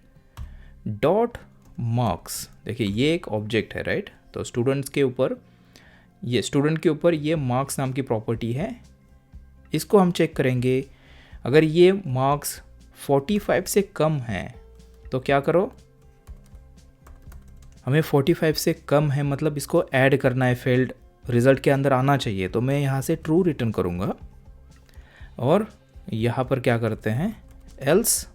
डॉट मार्क्स। देखिए ये एक ऑब्जेक्ट है, राइट। तो स्टूडेंट्स के ऊपर ये स्टूडेंट के ऊपर ये मार्क्स नाम की प्रॉपर्टी है, इसको हम चेक करेंगे। अगर ये मार्क्स 45 से कम हैं तो क्या करो, हमें 45 से कम है मतलब इसको ऐड करना है, फेल्ड रिज़ल्ट के अंदर आना चाहिए। तो मैं यहाँ से ट्रू रिटर्न करूँगा और यहाँ पर क्या करते हैं, एल्स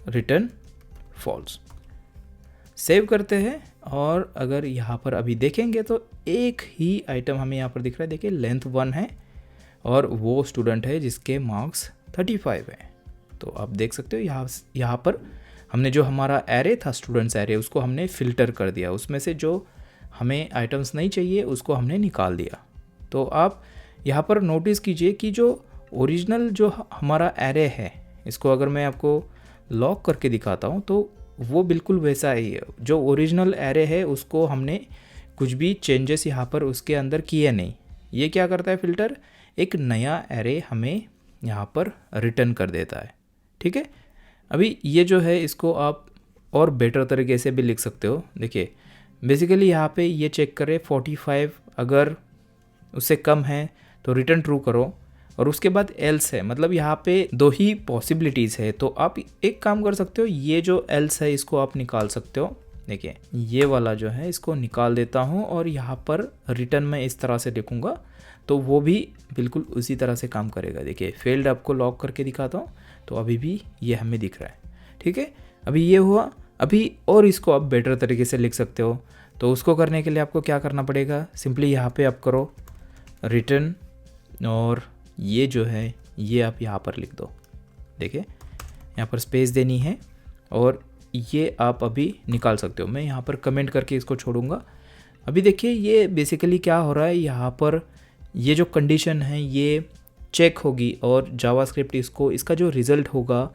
रिटर्न फॉल्स। सेव करते हैं और अगर यहाँ पर अभी देखेंगे तो एक ही आइटम हमें यहाँ पर दिख रहा है। देखिए लेंथ 1 है और वो स्टूडेंट है जिसके मार्क्स 35 है। तो आप देख सकते हो यहाँ पर हमने जो हमारा एरे था स्टूडेंट्स एरे उसको हमने फ़िल्टर कर दिया, उसमें से जो हमें आइटम्स नहीं चाहिए उसको हमने निकाल दिया। तो आप यहाँ पर नोटिस कीजिए कि जो ओरिजिनल जो हमारा एरे है इसको अगर मैं आपको लॉक करके दिखाता हूँ तो वो बिल्कुल वैसा ही है। जो ओरिजिनल एरे है उसको हमने कुछ भी चेंजेस यहाँ पर उसके अंदर किए नहीं। ये क्या करता है फ़िल्टर, एक नया एरे हमें यहाँ पर रिटर्न कर देता है। ठीक है, अभी ये जो है इसको आप और बेटर तरीके से भी लिख सकते हो। देखिए बेसिकली यहाँ पे ये चेक करें 45 अगर उससे कम है तो रिटर्न ट्रू करो, और उसके बाद एल्स है, मतलब यहाँ पे दो ही पॉसिबिलिटीज़ है। तो आप एक काम कर सकते हो, ये जो एल्स है इसको आप निकाल सकते हो। देखिए ये वाला जो है इसको निकाल देता हूँ और यहाँ पर रिटर्न में इस तरह से लिखूँगा तो वो भी बिल्कुल उसी तरह से काम करेगा। देखिए फेल्ड आपको लॉक करके दिखाता हूँ तो अभी भी ये हमें दिख रहा है। ठीक है, अभी ये हुआ। अभी और इसको आप बेटर तरीके से लिख सकते हो। तो उसको करने के लिए आपको क्या करना पड़ेगा, सिंपली यहाँ पे आप करो रिटर्न, और ये जो है ये आप यहाँ पर लिख दो। देखिए यहाँ पर स्पेस देनी है और ये आप अभी निकाल सकते हो। मैं यहाँ पर कमेंट करके इसको छोड़ूंगा। अभी देखिए ये बेसिकली क्या हो रहा है, यहाँ पर ये जो कंडीशन है ये चेक होगी और जावास्क्रिप्ट इसको, इसका जो रिज़ल्ट होगा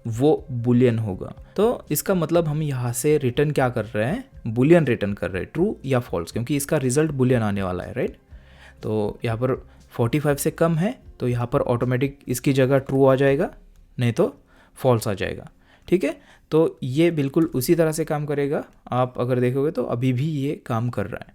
वो बुलियन होगा। तो इसका मतलब हम यहाँ से रिटर्न क्या कर रहे हैं, बुलियन रिटर्न कर रहे हैं, ट्रू या फॉल्स, क्योंकि इसका रिज़ल्ट बुलियन आने वाला है, राइट। तो यहाँ पर 45 से कम है तो यहाँ पर ऑटोमेटिक इसकी जगह ट्रू आ जाएगा, नहीं तो फॉल्स आ जाएगा। ठीक है, तो ये बिल्कुल उसी तरह से काम करेगा। आप अगर देखोगे तो अभी भी ये काम कर रहा है।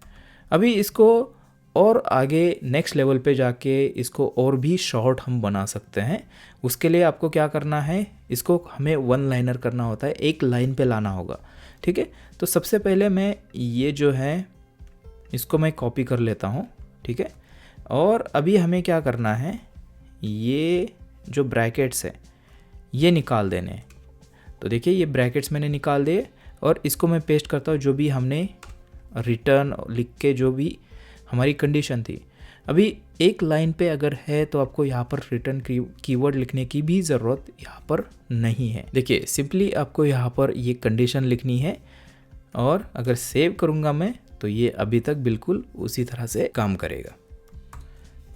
अभी इसको और आगे नेक्स्ट लेवल पे जाके इसको और भी शॉर्ट हम बना सकते हैं। उसके लिए आपको क्या करना है, इसको हमें वन लाइनर करना होता है, एक लाइन पे लाना होगा। ठीक है, तो सबसे पहले मैं ये जो है इसको मैं कॉपी कर लेता हूँ। ठीक है, और अभी हमें क्या करना है, ये जो ब्रैकेट्स है ये निकाल देने हैं। तो देखिए ये ब्रैकेट्स मैंने निकाल दिए और इसको मैं पेस्ट करता हूँ जो भी हमने रिटर्न लिख के जो भी हमारी कंडीशन थी। अभी एक लाइन पे अगर है तो आपको यहाँ पर रिटर्न कीवर्ड लिखने की भी ज़रूरत यहाँ पर नहीं है। देखिए सिंपली आपको यहाँ पर ये कंडीशन लिखनी है और अगर सेव करूँगा मैं तो ये अभी तक बिल्कुल उसी तरह से काम करेगा।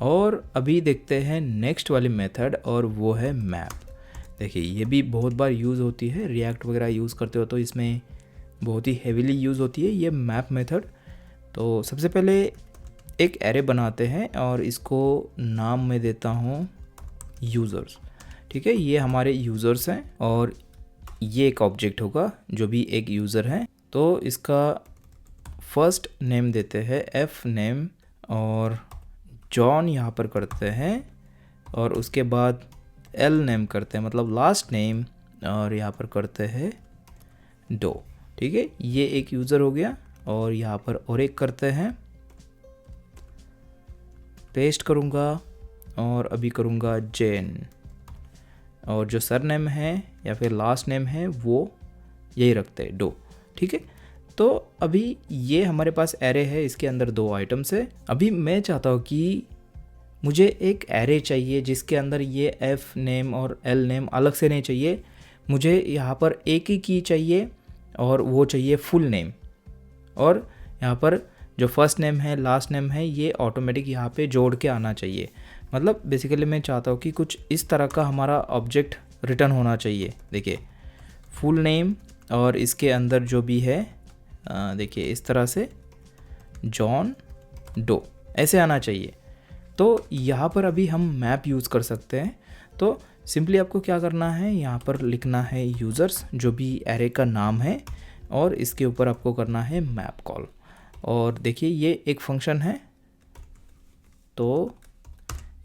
और अभी देखते हैं नेक्स्ट वाली मेथड, और वो है मैप। देखिए ये भी बहुत बार यूज़ होती है, रिएक्ट वगैरह यूज़ करते हो तो इसमें बहुत ही हेवीली यूज़ होती है ये मैप मेथड। तो सबसे पहले एक एरे बनाते हैं और इसको नाम मैं देता हूँ यूज़र्स। ठीक है, ये हमारे यूज़र्स हैं और ये एक ऑब्जेक्ट होगा जो भी एक यूज़र है। तो इसका फर्स्ट नेम देते हैं एफ नेम और जॉन यहाँ पर करते हैं, और उसके बाद एल नेम करते हैं मतलब लास्ट नेम, और यहाँ पर करते हैं डो। ठीक है, ये एक यूज़र हो गया। और यहाँ पर और एक करते हैं, पेस्ट करूँगा और अभी करूँगा जेन, और जो सर नेम है या फिर लास्ट नेम है वो यही रखते हैं डो। ठीक है, तो अभी ये हमारे पास एरे है, इसके अंदर 2 आइटम्स है। अभी मैं चाहता हूँ कि मुझे एक एरे चाहिए जिसके अंदर ये एफ नेम और एल नेम अलग से नहीं चाहिए, मुझे यहाँ पर एक ही की चाहिए और वो चाहिए फुल नेम। और यहाँ पर जो फर्स्ट नेम है लास्ट नेम है ये ऑटोमेटिक यहाँ पे जोड़ के आना चाहिए। मतलब बेसिकली मैं चाहता हूँ कि कुछ इस तरह का हमारा ऑब्जेक्ट रिटर्न होना चाहिए। देखिए फुल नेम और इसके अंदर जो भी है देखिए इस तरह से जॉन डो ऐसे आना चाहिए। तो यहाँ पर अभी हम मैप यूज़ कर सकते हैं। तो सिंपली आपको क्या करना है, यहाँ पर लिखना है यूज़र्स जो भी एरे का नाम है, और इसके ऊपर आपको करना है मैप कॉल। और देखिए ये एक फंक्शन है, तो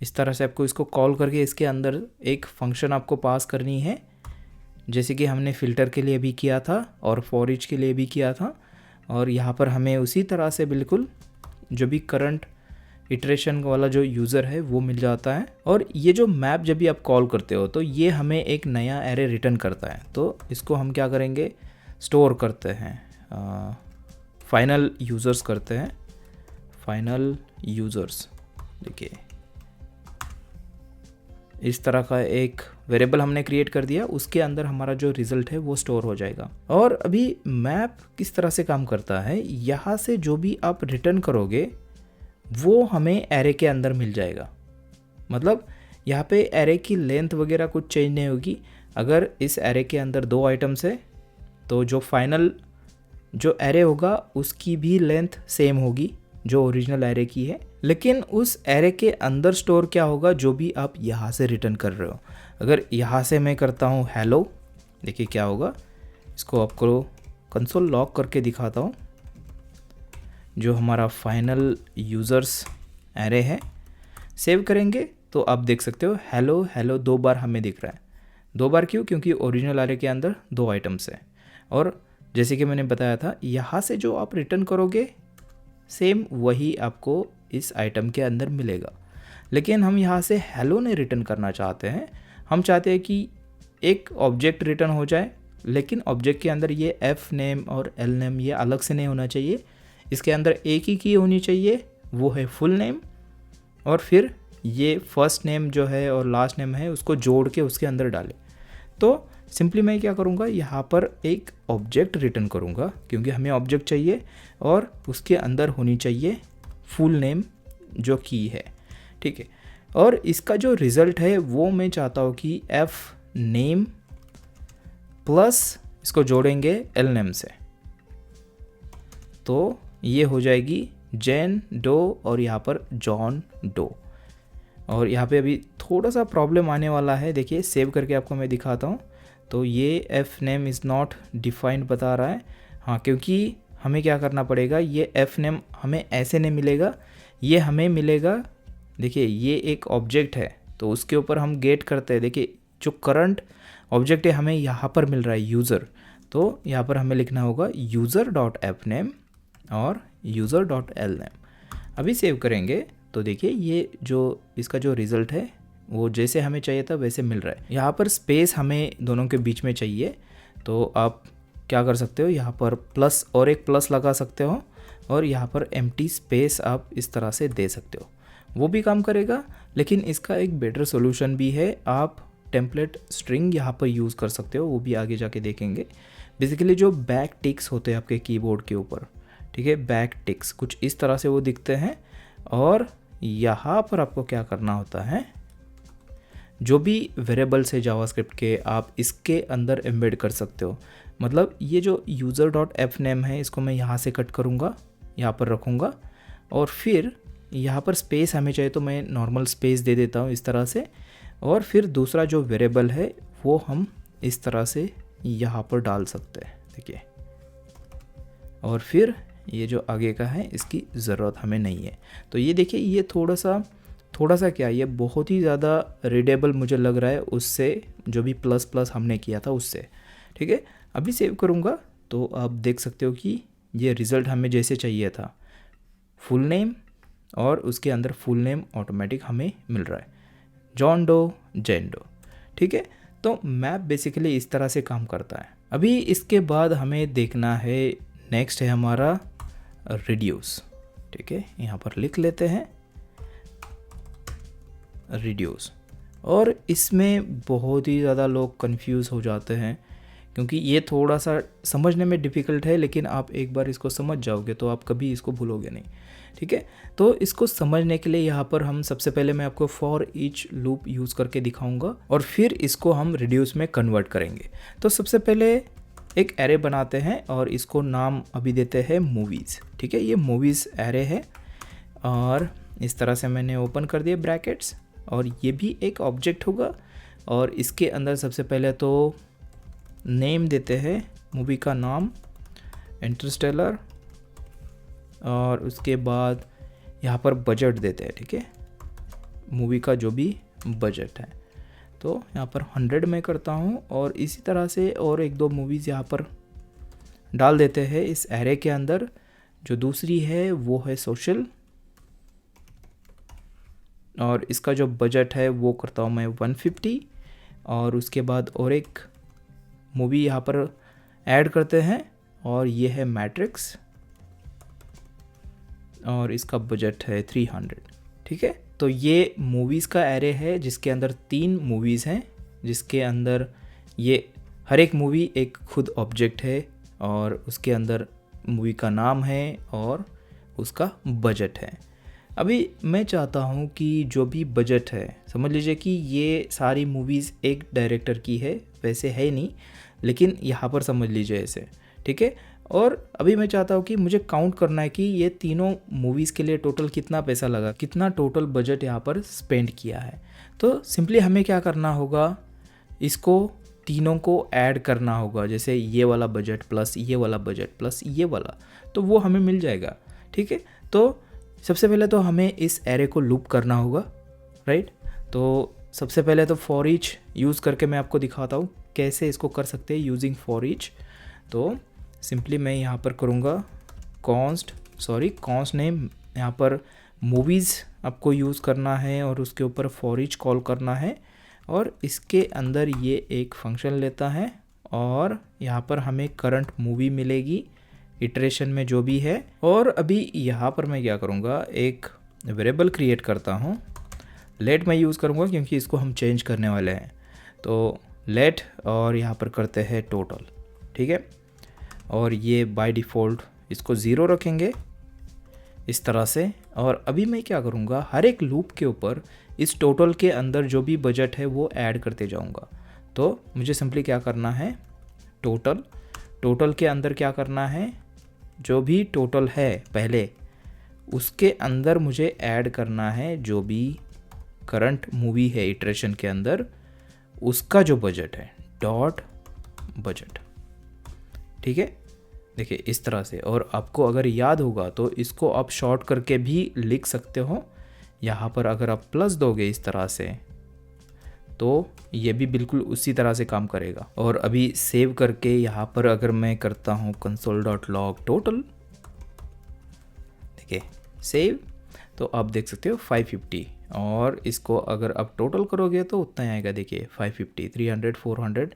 इस तरह से आपको इसको कॉल करके इसके अंदर एक फंक्शन आपको पास करनी है, जैसे कि हमने फ़िल्टर के लिए भी किया था और फॉर ईच के लिए भी किया था। और यहाँ पर हमें उसी तरह से बिल्कुल जो भी करंट इटरेशन वाला जो यूज़र है वो मिल जाता है। और ये जो मैप जब भी आप कॉल करते हो तो ये हमें एक नया एरे रिटर्न करता है। तो इसको हम क्या करेंगे, स्टोर करते हैं, फाइनल यूज़र्स करते हैं, फाइनल यूज़र्स। देखिए इस तरह का एक वेरिएबल हमने क्रिएट कर दिया, उसके अंदर हमारा जो रिज़ल्ट है वो स्टोर हो जाएगा। और अभी मैप किस तरह से काम करता है, यहाँ से जो भी आप रिटर्न करोगे वो हमें एरे के अंदर मिल जाएगा। मतलब यहाँ पे एरे की लेंथ वगैरह कुछ चेंज नहीं होगी। अगर इस एरे के अंदर 2 आइटम्स है तो जो फाइनल जो एरे होगा उसकी भी लेंथ सेम होगी जो ओरिजिनल एरे की है, लेकिन उस एरे के अंदर स्टोर क्या होगा जो भी आप यहाँ से रिटर्न कर रहे हो। अगर यहाँ से मैं करता हूँ हेलो, देखिए क्या होगा। इसको आपको कंसोल लॉग करके दिखाता हूँ। जो हमारा फाइनल यूज़र्स एरे है, सेव करेंगे तो आप देख सकते हो हेलो हेलो 2 बार हमें दिख रहा है। 2 बार क्यों? क्योंकि ओरिजिनल एरे के अंदर 2 आइटम्स हैं। और जैसे कि मैंने बताया था, यहाँ से जो आप रिटर्न करोगे सेम वही आपको इस आइटम के अंदर मिलेगा। लेकिन हम यहाँ से हेलो नहीं रिटर्न करना चाहते हैं, हम चाहते हैं कि एक ऑब्जेक्ट रिटर्न हो जाए, लेकिन ऑब्जेक्ट के अंदर ये एफ नेम और एल नेम ये अलग से नहीं होना चाहिए। इसके अंदर एक ही की होनी चाहिए, वो है फुल नेम, और फिर ये फर्स्ट नेम जो है और लास्ट नेम है उसको जोड़ के उसके अंदर डालें। तो सिंपली मैं क्या करूँगा, यहाँ पर एक ऑब्जेक्ट रिटर्न करूँगा क्योंकि हमें ऑब्जेक्ट चाहिए और उसके अंदर होनी चाहिए फुल नेम जो की है, ठीक है। और इसका जो रिज़ल्ट है वो मैं चाहता हूँ कि एफ नेम प्लस इसको जोड़ेंगे एल नेम से, तो ये हो जाएगी जेन डो और यहाँ पर जॉन डो। और यहाँ पे अभी थोड़ा सा प्रॉब्लम आने वाला है, देखिए सेव करके आपको मैं दिखाता हूँ। तो ये F name is not defined बता रहा है, हाँ, क्योंकि हमें क्या करना पड़ेगा, ये एफ नेम हमें ऐसे नहीं मिलेगा, ये हमें मिलेगा। देखिए ये एक ऑब्जेक्ट है तो उसके ऊपर हम गेट करते हैं। देखिए जो करंट ऑब्जेक्ट है हमें यहाँ पर मिल रहा है यूज़र, तो यहाँ पर हमें लिखना होगा यूज़र डॉट एफ नेम और यूज़र डॉट एल नेम। अभी सेव करेंगे तो देखिए ये जो इसका जो रिज़ल्ट है वो जैसे हमें चाहिए था वैसे मिल रहा है। यहाँ पर स्पेस हमें दोनों के बीच में चाहिए, तो आप क्या कर सकते हो, यहाँ पर प्लस और एक प्लस लगा सकते हो और यहाँ पर एम्प्टी स्पेस आप इस तरह से दे सकते हो, वो भी काम करेगा। लेकिन इसका एक बेटर सॉल्यूशन भी है, आप टेम्पलेट स्ट्रिंग यहाँ पर यूज़ कर सकते हो, वो भी आगे जाके देखेंगे। बेसिकली जो बैक टिक्स होते हैं आपके कीबोर्ड के ऊपर, ठीक है, बैक टिक्स कुछ इस तरह से वो दिखते हैं। और यहाँ पर आपको क्या करना होता है, जो भी वेरिएबल्स है जावास्क्रिप्ट के आप इसके अंदर एम्बेड कर सकते हो। मतलब ये जो यूज़र डॉट एफ नेम है इसको मैं यहाँ से कट करूँगा, यहाँ पर रखूँगा, और फिर यहाँ पर स्पेस हमें चाहिए तो मैं नॉर्मल स्पेस दे देता हूँ इस तरह से। और फिर दूसरा जो वेरिएबल है वो हम इस तरह से यहाँ पर डाल सकते हैं, देखिए। और फिर ये जो आगे का है इसकी ज़रूरत हमें नहीं है। तो ये देखिए ये थोड़ा सा क्या, ये बहुत ही ज़्यादा रीडेबल मुझे लग रहा है उससे जो भी प्लस प्लस हमने किया था उससे, ठीक है। अभी सेव करूँगा तो आप देख सकते हो कि ये रिज़ल्ट हमें जैसे चाहिए था, फुल नेम और उसके अंदर फुल नेम ऑटोमेटिक हमें मिल रहा है, जॉन डो जेन डो, ठीक है। तो मैप बेसिकली इस तरह से काम करता है। अभी इसके बाद हमें देखना है, नेक्स्ट है हमारा रिड्यूस, ठीक है। यहाँ पर लिख लेते हैं रिड्यूस। और इसमें बहुत ही ज़्यादा लोग कंफ्यूज हो जाते हैं क्योंकि ये थोड़ा सा समझने में डिफ़िकल्ट है, लेकिन आप एक बार इसको समझ जाओगे तो आप कभी इसको भूलोगे नहीं, ठीक है। तो इसको समझने के लिए यहाँ पर हम सबसे पहले मैं आपको फॉर ईच लूप यूज़ करके दिखाऊंगा और फिर इसको हम रिड्यूस में कन्वर्ट करेंगे। तो सबसे पहले एक एरे बनाते हैं और इसको नाम अभी देते हैं मूवीज़, ठीक है। ये मूवीज़ एरे है और इस तरह से मैंने ओपन कर दिए ब्रैकेट्स, और ये भी एक ऑब्जेक्ट होगा। और इसके अंदर सबसे पहले तो नेम देते हैं मूवी का नाम, इंटरस्टेलर, और उसके बाद यहाँ पर बजट देते हैं, ठीक है, मूवी का जो भी बजट है। तो यहाँ पर 100 में करता हूँ और इसी तरह से और एक दो मूवीज़ यहाँ पर डाल देते हैं इस एरे के अंदर। जो दूसरी है वो है सोशल, और इसका जो बजट है वो करता हूँ मैं 150। और उसके बाद और एक मूवी यहाँ पर ऐड करते हैं और ये है मैट्रिक्स, और इसका बजट है 300, ठीक है। तो ये मूवीज़ का एरे है जिसके अंदर 3 मूवीज़ हैं, जिसके अंदर ये हर एक मूवी एक खुद ऑब्जेक्ट है और उसके अंदर मूवी का नाम है और उसका बजट है। अभी मैं चाहता हूँ कि जो भी बजट है, समझ लीजिए कि ये सारी मूवीज़ एक डायरेक्टर की है, वैसे है नहीं, लेकिन यहाँ पर समझ लीजिए ऐसे, ठीक है। और अभी मैं चाहता हूँ कि मुझे काउंट करना है कि ये तीनों मूवीज़ के लिए टोटल कितना पैसा लगा, कितना टोटल बजट यहाँ पर स्पेंड किया है। तो सिंपली हमें क्या करना होगा, इसको तीनों को ऐड करना होगा, जैसे ये वाला बजट प्लस ये वाला बजट प्लस ये वाला, तो वो हमें मिल जाएगा, ठीक है। तो सबसे पहले तो हमें इस एरे को लूप करना होगा, राइट। तो सबसे पहले तो फॉर ईच यूज़ करके मैं आपको दिखाता हूँ कैसे इसको कर सकते हैं यूजिंग फॉर ईच। तो सिंपली मैं यहाँ पर करूँगा कॉन्स्ट नेम, यहाँ पर मूवीज़ आपको यूज़ करना है और उसके ऊपर फॉर ईच कॉल करना है, और इसके अंदर ये एक फंक्शन लेता है और यहाँ पर हमें करंट मूवी मिलेगी इटरेशन में जो भी है। और अभी यहाँ पर मैं क्या करूँगा, एक वेरिएबल क्रिएट करता हूँ, लेट मैं यूज़ करूँगा क्योंकि इसको हम चेंज करने वाले हैं। तो लेट और यहाँ पर करते हैं टोटल, ठीक है। और ये बाय डिफ़ॉल्ट इसको 0 रखेंगे इस तरह से। और अभी मैं क्या करूँगा, हर एक लूप के ऊपर इस टोटल के अंदर जो भी बजट है वो ऐड करते जाऊँगा। तो मुझे सिंपली क्या करना है, टोटल के अंदर क्या करना है, जो भी टोटल है पहले उसके अंदर मुझे ऐड करना है जो भी करंट मूवी है इटरेशन के अंदर, उसका जो बजट है डॉट बजट, ठीक है। देखिए इस तरह से। और आपको अगर याद होगा तो इसको आप शॉर्ट करके भी लिख सकते हो। यहाँ पर अगर आप प्लस दोगे इस तरह से तो ये भी बिल्कुल उसी तरह से काम करेगा। और अभी सेव करके यहाँ पर अगर मैं करता हूँ console.log total, देखिए सेव, तो आप देख सकते हो 550। और इसको अगर आप टोटल करोगे तो उतना ही आएगा, देखिए 550, 300, 400,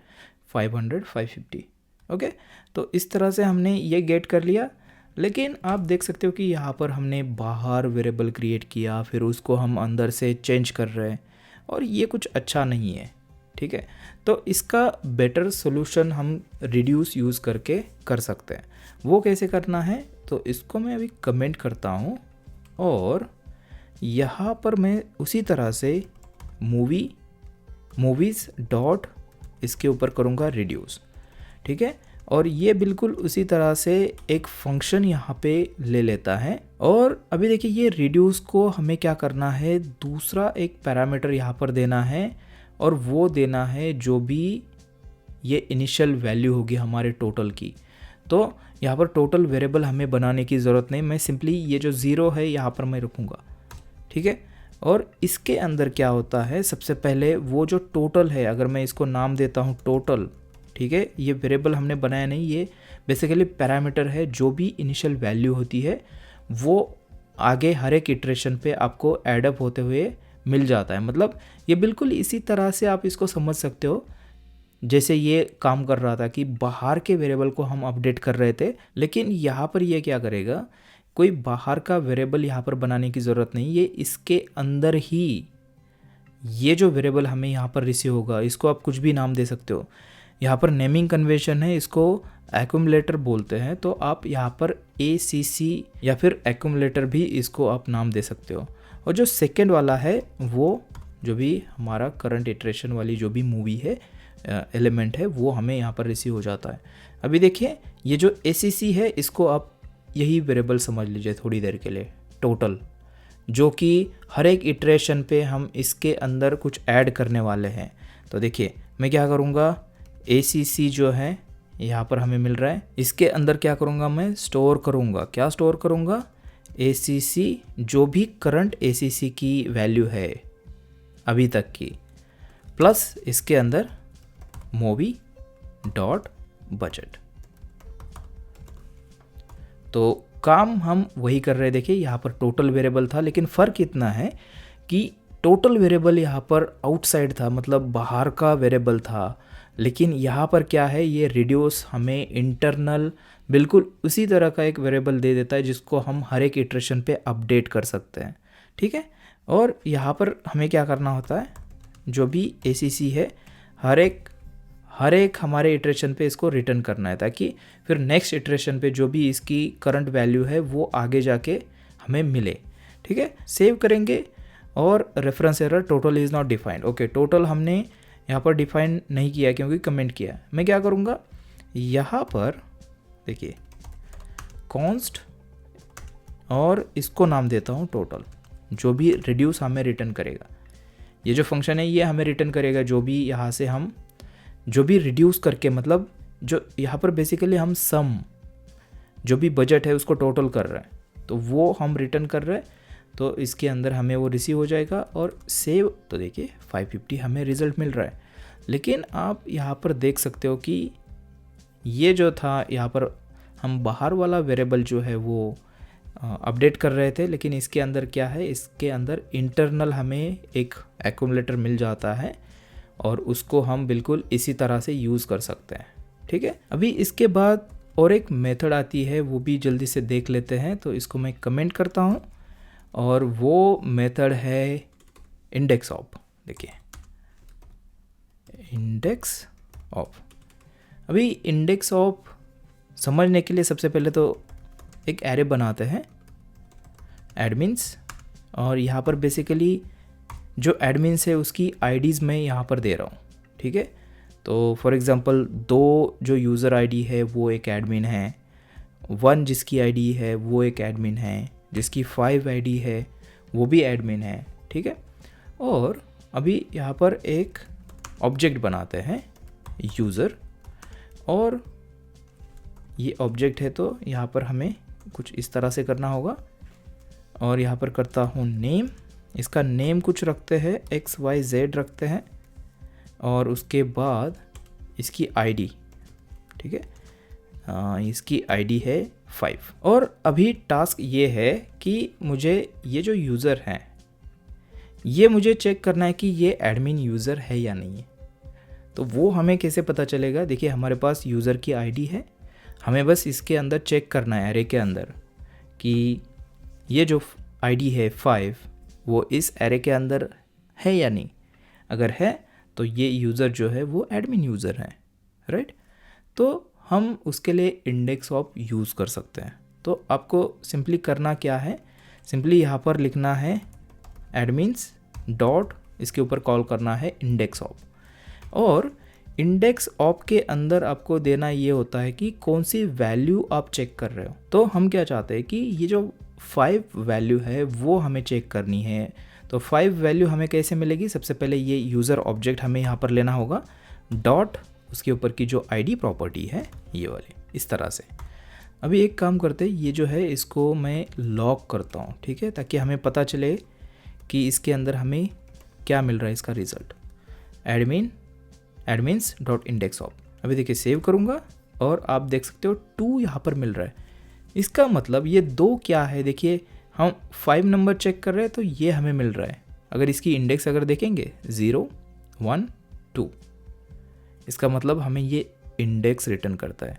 500, 550। ओके, तो इस तरह से हमने ये गेट कर लिया। लेकिन आप देख सकते हो कि यहाँ पर हमने बाहर वेरिएबल क्रिएट किया, फिर उसको हम अंदर से चेंज कर रहे हैं, और ये कुछ अच्छा नहीं है, ठीक है। तो इसका बेटर सोल्यूशन हम रिड्यूस यूज़ करके कर सकते हैं। वो कैसे करना है, तो इसको मैं अभी कमेंट करता हूँ और यहाँ पर मैं उसी तरह से मूवीज़ डॉट इसके ऊपर करूँगा रिड्यूस, ठीक है। और ये बिल्कुल उसी तरह से एक फंक्शन यहाँ पे ले लेता है। और अभी देखिए ये रिड्यूस को हमें क्या करना है, दूसरा एक पैरामीटर यहाँ पर देना है, और वो देना है जो भी ये इनिशियल वैल्यू होगी हमारे टोटल की। तो यहाँ पर टोटल वेरिएबल हमें बनाने की ज़रूरत नहीं, मैं सिंपली ये जो 0 है यहाँ पर मैं रखूँगा, ठीक है। और इसके अंदर क्या होता है, सबसे पहले वो जो टोटल है, अगर मैं इसको नाम देता हूँ टोटल, ठीक है, ये वेरिएबल हमने बनाया नहीं, ये बेसिकली पैरामीटर है। जो भी इनिशियल वैल्यू होती है वो आगे हर एक इटरेशन पे आपको एडअप होते हुए मिल जाता है। मतलब ये बिल्कुल इसी तरह से आप इसको समझ सकते हो जैसे ये काम कर रहा था कि बाहर के वेरिएबल को हम अपडेट कर रहे थे, लेकिन यहाँ पर ये क्या करेगा, कोई बाहर का वेरिएबल यहाँ पर बनाने की ज़रूरत नहीं, ये इसके अंदर ही ये जो वेरिएबल हमें यहाँ पर रिसीव होगा, इसको आप कुछ भी नाम दे सकते हो। यहाँ पर नेमिंग कन्वेंशन है, इसको एक्यूमुलेटर बोलते हैं, तो आप यहाँ पर ACC या फिर एक्यूमुलेटर भी इसको आप नाम दे सकते हो। और जो सेकेंड वाला है वो जो भी हमारा करंट इटरेशन वाली जो भी मूवी है एलिमेंट है वो हमें यहाँ पर रिसीव हो जाता है। अभी देखिए ये जो ACC है इसको आप यही वेरिएबल समझ लीजिए थोड़ी देर के लिए, टोटल, जो कि हर एक इटरेशन पे हम इसके अंदर कुछ ऐड करने वाले हैं। तो देखिए मैं क्या करूँगा, ACC जो है यहाँ पर हमें मिल रहा है, इसके अंदर क्या करूँगा, मैं स्टोर करूँगा। क्या स्टोर करूँगा, ACC, जो भी करंट ACC की वैल्यू है अभी तक की, प्लस इसके अंदर मूवी डॉट बजट। तो काम हम वही कर रहे हैं। देखिए यहाँ पर टोटल वेरिएबल था, लेकिन फ़र्क इतना है कि टोटल वेरिएबल यहाँ पर आउटसाइड था, मतलब बाहर का वेरिएबल था, लेकिन यहाँ पर क्या है, ये रिड्यूस हमें इंटरनल बिल्कुल उसी तरह का एक वेरिएबल दे देता है जिसको हम हर एक इटरेशन पे अपडेट कर सकते हैं, ठीक है। और यहाँ पर हमें क्या करना होता है, जो भी ACC है हर एक हमारे इटरेशन पे इसको रिटर्न करना है, ताकि फिर नेक्स्ट इटरेशन पे जो भी इसकी करंट वैल्यू है वो आगे जाके हमें मिले, ठीक ठीक है, सेव करेंगे और reference error total is not defined. Okay, total हमने यहाँ पर डिफाइन नहीं किया क्योंकि कमेंट किया। मैं क्या करूँगा, यहाँ पर देखिए कॉन्स्ट और इसको नाम देता हूँ टोटल। जो भी रिड्यूस हमें रिटर्न करेगा, ये जो फंक्शन है ये हमें रिटर्न करेगा जो भी यहाँ से हम जो भी रिड्यूस करके, मतलब जो यहाँ पर बेसिकली हम सम जो भी बजट है उसको टोटल कर रहे हैं तो वो हम रिटर्न कर रहे हैं। तो इसके अंदर हमें वो रिसीव हो जाएगा और सेव। तो देखिए 550 हमें रिज़ल्ट मिल रहा है। लेकिन आप यहाँ पर देख सकते हो कि ये जो था यहाँ पर हम बाहर वाला वेरिएबल जो है वो अपडेट कर रहे थे, लेकिन इसके अंदर क्या है, इसके अंदर इंटरनल हमें एक एक्यूमुलेटर मिल जाता है और उसको हम बिल्कुल इसी तरह से यूज़ कर सकते हैं। ठीक है, अभी इसके बाद और एक मेथड आती है, वो भी जल्दी से देख लेते हैं। तो इसको मैं कमेंट करता हूँ और वो मेथड है इंडेक्स ऑफ। देखिए इंडेक्स ऑफ। अभी इंडेक्स ऑफ समझने के लिए सबसे पहले तो एक एरे बनाते हैं एडमिन्स, और यहाँ पर बेसिकली जो एडमिन्स है उसकी आईडीज़ मैं यहाँ पर दे रहा हूँ। ठीक है, तो फॉर एग्ज़ाम्पल 2 जो यूज़र आईडी है वो एक एडमिन है, 1 जिसकी आईडी है वो एक एडमिन है, जिसकी 5 आईडी है वो भी एडमिन है। ठीक है, और अभी यहाँ पर एक ऑब्जेक्ट बनाते हैं यूज़र, और ये ऑब्जेक्ट है तो यहाँ पर हमें कुछ इस तरह से करना होगा। और यहाँ पर करता हूँ नेम, इसका नेम कुछ रखते हैं XYZ रखते हैं, और उसके बाद इसकी आईडी। ठीक है, इसकी आईडी है 5। और अभी टास्क ये है कि मुझे ये जो यूज़र हैं ये मुझे चेक करना है कि ये एडमिन यूज़र है या नहीं है। तो वो हमें कैसे पता चलेगा, देखिए हमारे पास यूज़र की आईडी है, हमें बस इसके अंदर चेक करना है एरे के अंदर कि ये जो आईडी है 5 वो इस एरे के अंदर है या नहीं। अगर है तो ये यूज़र जो है वो एडमिन यूज़र है, राइट। तो हम उसके लिए इंडेक्स ऑफ यूज़ कर सकते हैं। तो आपको सिंपली करना क्या है, सिंपली यहाँ पर लिखना है एडमिन्स डॉट, इसके ऊपर कॉल करना है इंडेक्स ऑफ, और इंडेक्स ऑफ के अंदर आपको देना ये होता है कि कौन सी वैल्यू आप चेक कर रहे हो। तो हम क्या चाहते हैं कि ये जो 5 वैल्यू है वो हमें चेक करनी है। तो 5 वैल्यू हमें कैसे मिलेगी, सबसे पहले ये यूज़र ऑब्जेक्ट हमें यहाँ पर लेना होगा, डॉट उसके ऊपर की जो आईडी प्रॉपर्टी है ये वाली, इस तरह से। अभी एक काम करते हैं, ये जो है इसको मैं लॉक करता हूँ, ठीक है, ताकि हमें पता चले कि इसके अंदर हमें क्या मिल रहा है, इसका result admins dot index of. अभी देखिए सेव करूँगा और आप देख सकते हो 2 यहाँ पर मिल रहा है। इसका मतलब ये 2 क्या है, देखिए हम 5 नंबर चेक कर रहे हैं तो ये हमें मिल रहा है। अगर इसकी इंडेक्स अगर देखेंगे 0 1 2, इसका मतलब हमें ये इंडेक्स रिटर्न करता है।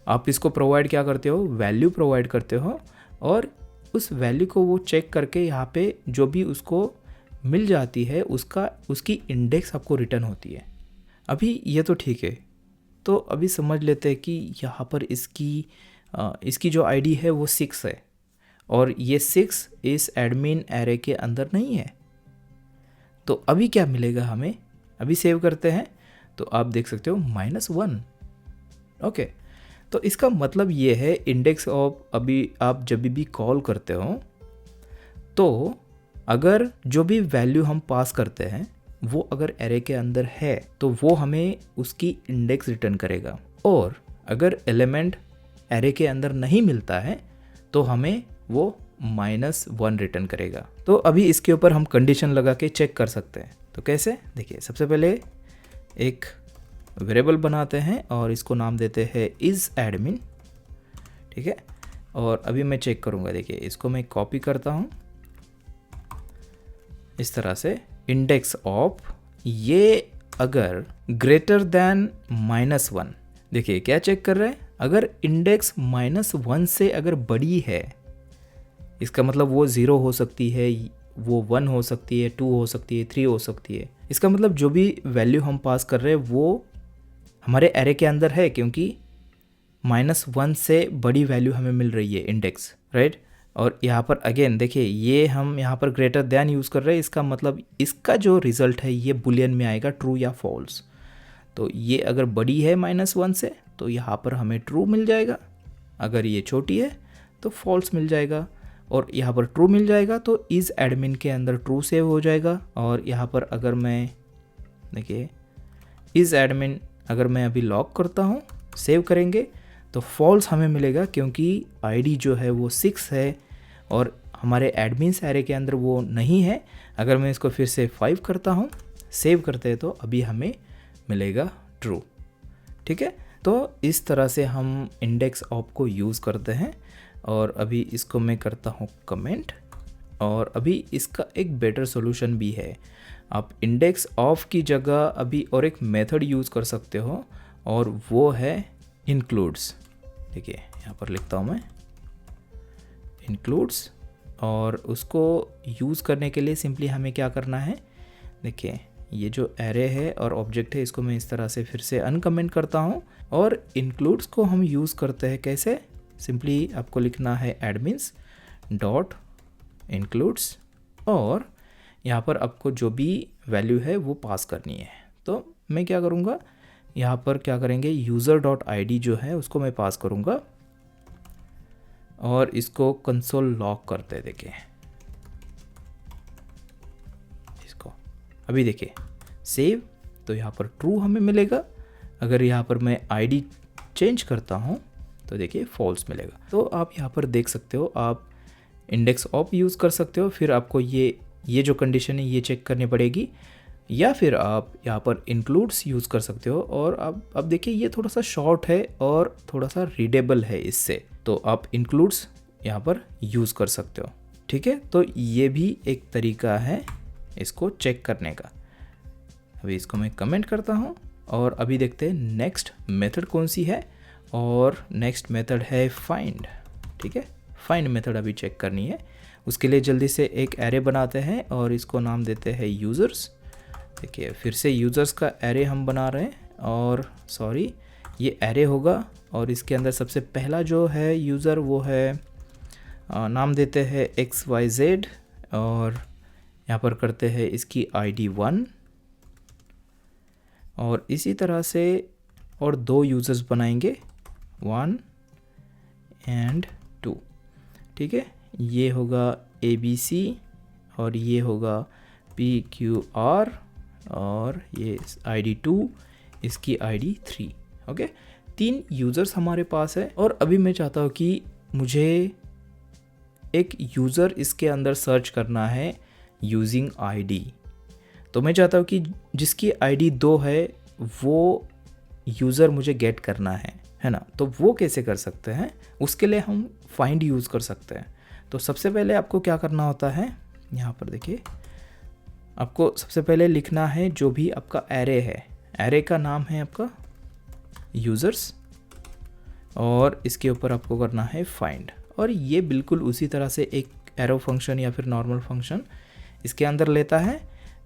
आप इसको प्रोवाइड क्या करते हो, वैल्यू प्रोवाइड करते हो, और उस वैल्यू को वो चेक करके यहाँ पे जो भी उसको मिल जाती है उसकी इंडेक्स आपको रिटर्न होती है। अभी ये तो ठीक है, तो अभी समझ लेते हैं कि यहाँ पर इसकी जो आईडी है वो 6 है, और ये 6 इस एडमिन एरे के अंदर नहीं है। तो अभी क्या मिलेगा हमें, अभी सेव करते हैं तो आप देख सकते हो -1। ओके, तो इसका मतलब ये है इंडेक्स ऑफ अभी आप जब भी कॉल करते हो तो अगर जो भी वैल्यू हम पास करते हैं वो अगर एरे के अंदर है तो वो हमें उसकी इंडेक्स रिटर्न करेगा, और अगर एलिमेंट एरे के अंदर नहीं मिलता है तो हमें वो -1 रिटर्न करेगा। तो अभी इसके ऊपर हम कंडीशन लगा के चेक कर सकते हैं। तो कैसे, देखिए सबसे पहले एक वेरिएबल बनाते हैं और इसको नाम देते हैं इज़ एडमिन। ठीक है, और अभी मैं चेक करूँगा, देखिए इसको मैं कॉपी करता हूँ इस तरह से, इंडेक्स ऑफ ये अगर ग्रेटर दैन -1, देखिए क्या चेक कर रहे हैं, अगर इंडेक्स -1 से अगर बड़ी है इसका मतलब वो 0 हो सकती है, वो 1 हो सकती है, 2 हो सकती है, 3 हो सकती है। इसका मतलब जो भी वैल्यू हम पास कर रहे हैं वो हमारे एरे के अंदर है, क्योंकि -1 से बड़ी वैल्यू हमें मिल रही है इंडेक्स, राइट। और यहाँ पर अगेन देखिए ये हम यहाँ पर ग्रेटर देन यूज़ कर रहे हैं, इसका मतलब इसका जो रिज़ल्ट है ये बुलियन में आएगा ट्रू या फॉल्स। तो ये अगर बड़ी है -1 से तो यहाँ पर हमें ट्रू मिल जाएगा, अगर ये छोटी है तो फॉल्स मिल जाएगा। और यहाँ पर ट्रू मिल जाएगा तो इस एडमिन के अंदर ट्रू सेव हो जाएगा। और यहाँ पर अगर मैं देखिए इस एडमिन अगर मैं अभी लॉक करता हूँ, सेव करेंगे तो फॉल्स हमें मिलेगा क्योंकि आईडी जो है वो 6 है और हमारे एडमिन्स एरे के अंदर वो नहीं है। अगर मैं इसको फिर से 5 करता हूँ, सेव करते हैं तो अभी हमें मिलेगा ट्रू। ठीक है, तो इस तरह से हम इंडेक्स ऑफ को यूज़ करते हैं। और अभी इसको मैं करता हूँ कमेंट। और अभी इसका एक बेटर सॉल्यूशन भी है, आप इंडेक्स ऑफ की जगह अभी और एक मेथड यूज़ कर सकते हो और वो है इंक्लूड्स। देखिए यहाँ पर लिखता हूँ मैं इंक्लूड्स, और उसको यूज़ करने के लिए सिंपली हमें क्या करना है, देखिए ये जो एरे है और ऑब्जेक्ट है इसको मैं इस तरह से फिर से अनकमेंट करता हूँ। और इंक्लूड्स को हम यूज़ करते हैं कैसे, सिंपली आपको लिखना है एडमिन्स डॉट इंक्लूड्स और यहाँ पर आपको जो भी वैल्यू है वो पास करनी है। तो मैं क्या करूँगा, यहाँ पर क्या करेंगे यूज़र डॉट आई जो है उसको मैं पास करूँगा और इसको कंसोल लॉग करते हैं। देखिए इसको अभी देखिए सेव, तो यहाँ पर ट्रू हमें मिलेगा। अगर यहाँ पर मैं आईडी चेंज करता हूँ तो देखिए फॉल्स मिलेगा। तो आप यहाँ पर देख सकते हो, आप इंडेक्स ऑफ यूज़ कर सकते हो, फिर आपको ये जो कंडीशन है ये चेक करनी पड़ेगी, या फिर आप यहाँ पर इंक्लूड्स यूज़ कर सकते हो। और अब देखिए ये थोड़ा सा शॉर्ट है और थोड़ा सा रीडेबल है इससे, तो आप इंक्लूड्स यहाँ पर यूज़ कर सकते हो। ठीक है, तो ये भी एक तरीका है इसको चेक करने का। अभी इसको मैं कमेंट करता हूँ और अभी देखते हैं नेक्स्ट मेथड कौन सी है। और नेक्स्ट मेथड है फाइंड। ठीक है, फाइंड मेथड अभी चेक करनी है। उसके लिए जल्दी से एक एरे बनाते हैं और इसको नाम देते हैं यूज़र्स। देखिए फिर से यूज़र्स का एरे हम बना रहे हैं, और सॉरी ये एरे होगा और इसके अंदर सबसे पहला जो है यूज़र वो है नाम देते हैं XYZ और यहाँ पर करते हैं इसकी ID 1 और इसी तरह से और 2 यूज़र्स बनाएंगे 1 एंड 2। ठीक है, ये होगा ABC और ये होगा PQR और ये ID 2, इसकी ID 3। ओके, 3 यूज़र्स हमारे पास है। और अभी मैं चाहता हूँ कि मुझे एक यूज़र इसके अंदर सर्च करना है यूजिंग ID। तो मैं चाहता हूँ कि जिसकी ID 2 है वो यूज़र मुझे गेट करना है ना। तो वो कैसे कर सकते हैं, उसके लिए हम फाइंड यूज़ कर सकते हैं। तो सबसे पहले आपको क्या करना होता है, यहाँ पर देखिए आपको सबसे पहले लिखना है जो भी आपका एरे है, एरे का नाम है आपका यूज़र्स और इसके ऊपर आपको करना है फाइंड। और ये बिल्कुल उसी तरह से एक एरो फंक्शन या फिर नॉर्मल फंक्शन इसके अंदर लेता है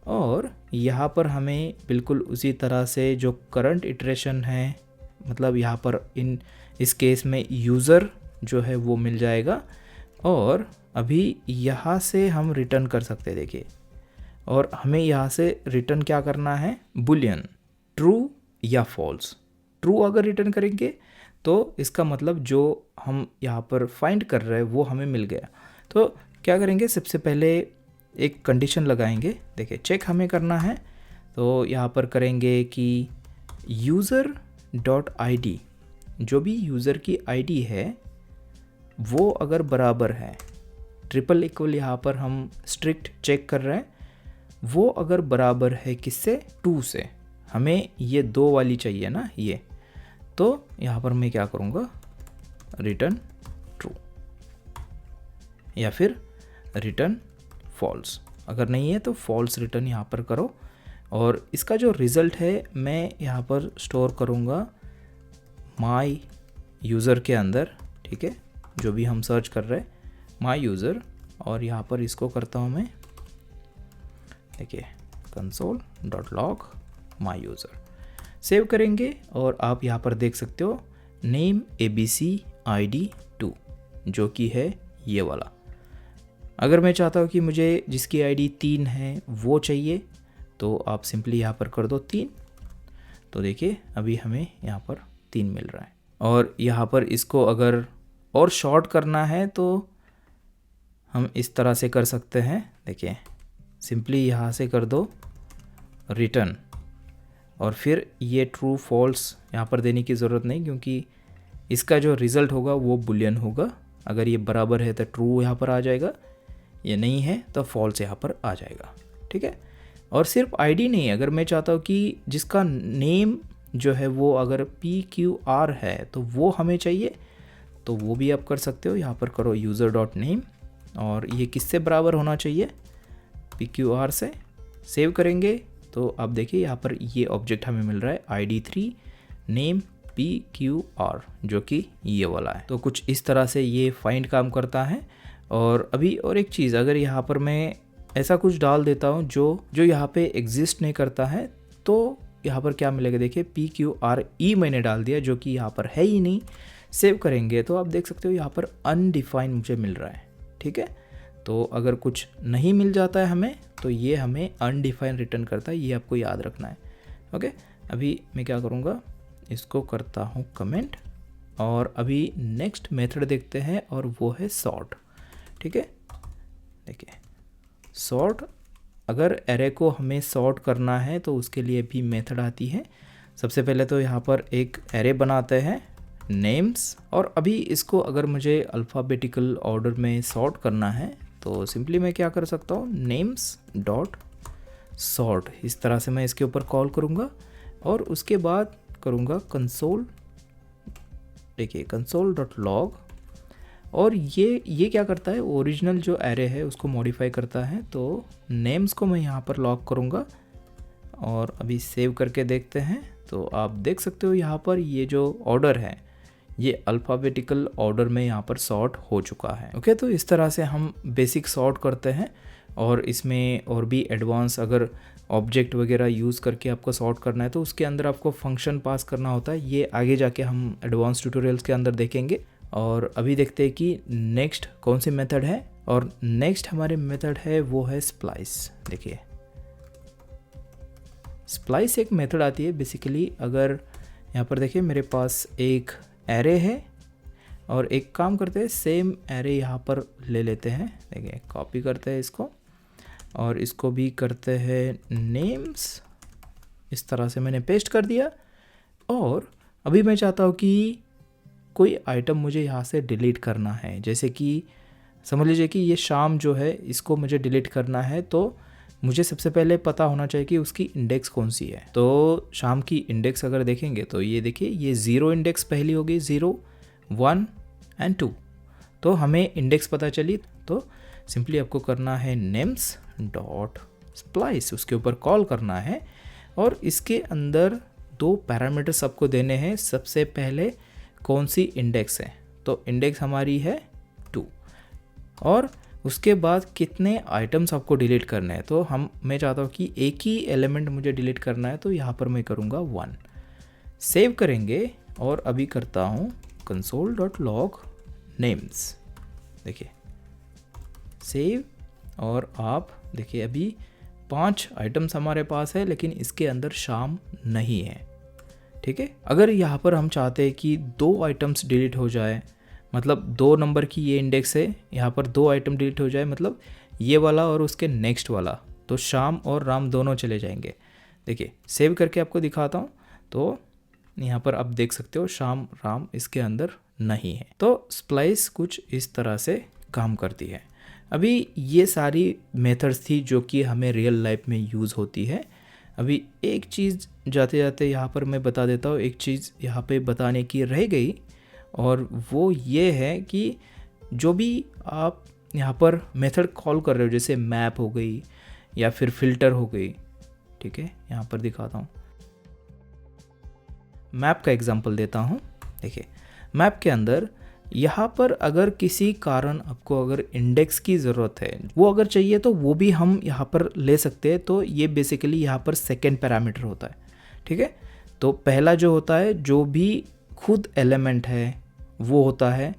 और यहाँ पर हमें बिल्कुल उसी तरह से जो करंट इटरेशन है, मतलब यहाँ पर इस केस में यूज़र जो है वो मिल जाएगा। और अभी यहाँ से हम रिटर्न कर सकते हैं देखिए, और हमें यहाँ से रिटर्न क्या करना है, बुलियन ट्रू या फॉल्स। ट्रू अगर रिटर्न करेंगे तो इसका मतलब जो हम यहाँ पर फाइंड कर रहे हैं वो हमें मिल गया। तो क्या करेंगे, सबसे पहले एक कंडीशन लगाएंगे। देखिए चेक हमें करना है, तो यहाँ पर करेंगे कि यूज़र डॉट ID, जो भी यूज़र की ID है वो अगर बराबर है, ट्रिपल इक्वल यहाँ पर हम स्ट्रिक्ट चेक कर रहे हैं, वो अगर बराबर है किससे, 2 से। हमें ये 2 वाली चाहिए ना ये, तो यहाँ पर मैं क्या करूँगा, रिटर्न ट्रू या फिर रिटर्न फॉल्स। अगर नहीं है तो फॉल्स रिटर्न यहाँ पर करो। और इसका जो रिज़ल्ट है मैं यहाँ पर स्टोर करूँगा माई यूज़र के अंदर। ठीक है, जो भी हम सर्च कर रहे हैं माई यूज़र, और यहाँ पर इसको करता हूँ मैं, देखिए कंसोल डॉट लॉग माई यूज़र। सेव करेंगे और आप यहाँ पर देख सकते हो नेम ABC ID 2, जो कि है ये वाला। अगर मैं चाहता हूँ कि मुझे जिसकी आईडी 3 है वो चाहिए, तो आप सिंपली यहाँ पर कर दो 3। तो देखिए अभी हमें यहाँ पर 3 मिल रहा है। और यहाँ पर इसको अगर और शॉर्ट करना है तो हम इस तरह से कर सकते हैं। देखिए सिंपली यहाँ से कर दो रिटर्न, और फिर ये ट्रू फॉल्स यहाँ पर देने की ज़रूरत नहीं, क्योंकि इसका जो रिज़ल्ट होगा वो बुलियन होगा। अगर ये बराबर है तो ट्रू यहाँ पर आ जाएगा, ये नहीं है तो फॉल्स यहाँ पर आ जाएगा। ठीक है। और सिर्फ आईडी नहीं, अगर मैं चाहता हूँ कि जिसका नेम जो है वो अगर PQR है तो वो हमें चाहिए, तो वो भी आप कर सकते हो। यहाँ पर करो यूज़र डॉट नेम, और ये किससे बराबर होना चाहिए, PQR से। सेव करेंगे तो आप देखिए यहाँ पर ये ऑब्जेक्ट हमें मिल रहा है ID3 नेम PQR, जो कि ये वाला है। तो कुछ इस तरह से ये फाइंड काम करता है। और अभी और एक चीज़, अगर यहाँ पर मैं ऐसा कुछ डाल देता हूँ जो यहाँ पे एग्जिस्ट नहीं करता है, तो यहाँ पर क्या मिलेगा, देखिए PQRE मैंने डाल दिया जो कि यहाँ पर है ही नहीं। सेव करेंगे तो आप देख सकते हो यहाँ पर अनडिफाइंड मुझे मिल रहा है। ठीक है। तो अगर कुछ नहीं मिल जाता है हमें, तो ये हमें अनडिफाइंड रिटर्न करता है, ये आपको याद रखना है। ओके। अभी मैं क्या करूँगा, इसको करता हूँ कमेंट, और अभी नेक्स्ट मेथड देखते हैं, और वो है सॉर्ट। ठीक है। देखिए सॉर्ट, अगर एरे को हमें सॉर्ट करना है तो उसके लिए भी मेथड आती है। सबसे पहले तो यहाँ पर एक एरे बनाते हैं नेम्स, और अभी इसको अगर मुझे अल्फ़ाबेटिकल ऑर्डर में सॉर्ट करना है तो सिंपली मैं क्या कर सकता हूँ, नेम्स डॉट सॉर्ट, इस तरह से मैं इसके ऊपर कॉल करूँगा, और उसके बाद करूँगा कंसोल। देखिए कंसोल डॉट लॉग, और ये क्या करता है, ओरिजिनल जो एरे है उसको मॉडिफाई करता है। तो नेम्स को मैं यहाँ पर लॉक करूँगा, और अभी सेव करके देखते हैं। तो आप देख सकते हो यहाँ पर ये जो ऑर्डर है ये अल्फ़ाबेटिकल ऑर्डर में यहाँ पर सॉर्ट हो चुका है। ओके। तो इस तरह से हम बेसिक सॉर्ट करते हैं, और इसमें और भी एडवांस अगर ऑब्जेक्ट वगैरह यूज़ करके आपको सॉर्ट करना है तो उसके अंदर आपको फंक्शन पास करना होता है। ये आगे जाके हम एडवांस ट्यूटोरियल्स के अंदर देखेंगे। और अभी देखते हैं कि नेक्स्ट कौन सी मेथड है, और नेक्स्ट हमारे मेथड है वो है स्प्लाइस। देखिए स्प्लाइस एक मेथड आती है बेसिकली। अगर यहाँ पर देखिए मेरे पास एक एरे है, और एक काम करते हैं, सेम एरे यहाँ पर ले लेते हैं। देखिए कॉपी करते हैं इसको, और इसको भी करते हैं नेम्स, इस तरह से मैंने पेस्ट कर दिया। और अभी मैं चाहता हूँ कि कोई आइटम मुझे यहाँ से डिलीट करना है, जैसे कि समझ लीजिए कि ये शाम जो है इसको मुझे डिलीट करना है, तो मुझे सबसे पहले पता होना चाहिए कि उसकी इंडेक्स कौन सी है। तो शाम की इंडेक्स अगर देखेंगे तो ये देखिए ये 0 इंडेक्स पहली होगी, 0, 1 एंड 2। तो हमें इंडेक्स पता चली, तो सिंपली आपको करना है नेम्स डॉट स्प्लाइस, उसके ऊपर कॉल करना है, और इसके अंदर 2 पैरामीटर्स आपको देने हैं। सबसे पहले कौन सी इंडेक्स है, तो इंडेक्स हमारी है 2, और उसके बाद कितने आइटम्स आपको डिलीट करने हैं। तो मैं चाहता हूँ कि एक ही एलिमेंट मुझे डिलीट करना है, तो यहाँ पर मैं करूँगा 1। सेव करेंगे, और अभी करता हूँ कंसोल डॉट लॉग नेम्स। देखिए सेव, और आप देखिए अभी 5 आइटम्स हमारे पास है, लेकिन इसके अंदर शाम नहीं है। ठीक है। अगर यहाँ पर हम चाहते हैं कि 2 आइटम्स डिलीट हो जाए, मतलब 2 नंबर की ये इंडेक्स है, यहाँ पर 2 आइटम डिलीट हो जाए, मतलब ये वाला और उसके नेक्स्ट वाला, तो शाम और राम दोनों चले जाएंगे। देखिए सेव करके आपको दिखाता हूँ, तो यहाँ पर आप देख सकते हो शाम राम इसके अंदर नहीं है। तो स्प्लाइस कुछ इस तरह से काम करती है। अभी ये सारी मेथड्स थी जो कि हमें रियल लाइफ में यूज़ होती है। अभी एक चीज़ जाते जाते यहाँ पर मैं बता देता हूँ, एक चीज़ यहाँ पे बताने की रह गई, और वो ये है कि जो भी आप यहाँ पर मेथड कॉल कर रहे हो, जैसे मैप हो गई या फिर फ़िल्टर हो गई। ठीक है। यहाँ पर दिखाता हूँ, मैप का एग्जांपल देता हूँ। देखिए मैप के अंदर यहाँ पर अगर किसी कारण आपको अगर इंडेक्स की ज़रूरत है, वो अगर चाहिए तो वो भी हम यहाँ पर ले सकते हैं। तो ये बेसिकली यहाँ पर सेकेंड पैरामीटर होता है। ठीक है। तो पहला जो होता है, जो भी खुद एलिमेंट है वो होता है,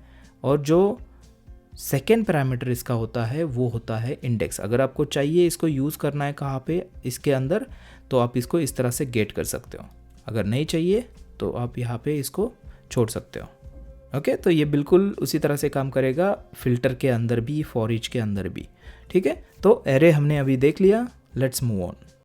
और जो सेकेंड पैरामीटर इसका होता है वो होता है इंडेक्स। अगर आपको चाहिए इसको यूज़ करना है कहाँ पे इसके अंदर, तो आप इसको इस तरह से गेट कर सकते हो। अगर नहीं चाहिए तो आप यहाँ पे इसको छोड़ सकते हो। ओके, तो ये बिल्कुल उसी तरह से काम करेगा फिल्टर के अंदर भी, फॉर ईच के अंदर भी। ठीक है, तो एरे हमने अभी देख लिया, लेट्स मूव ऑन।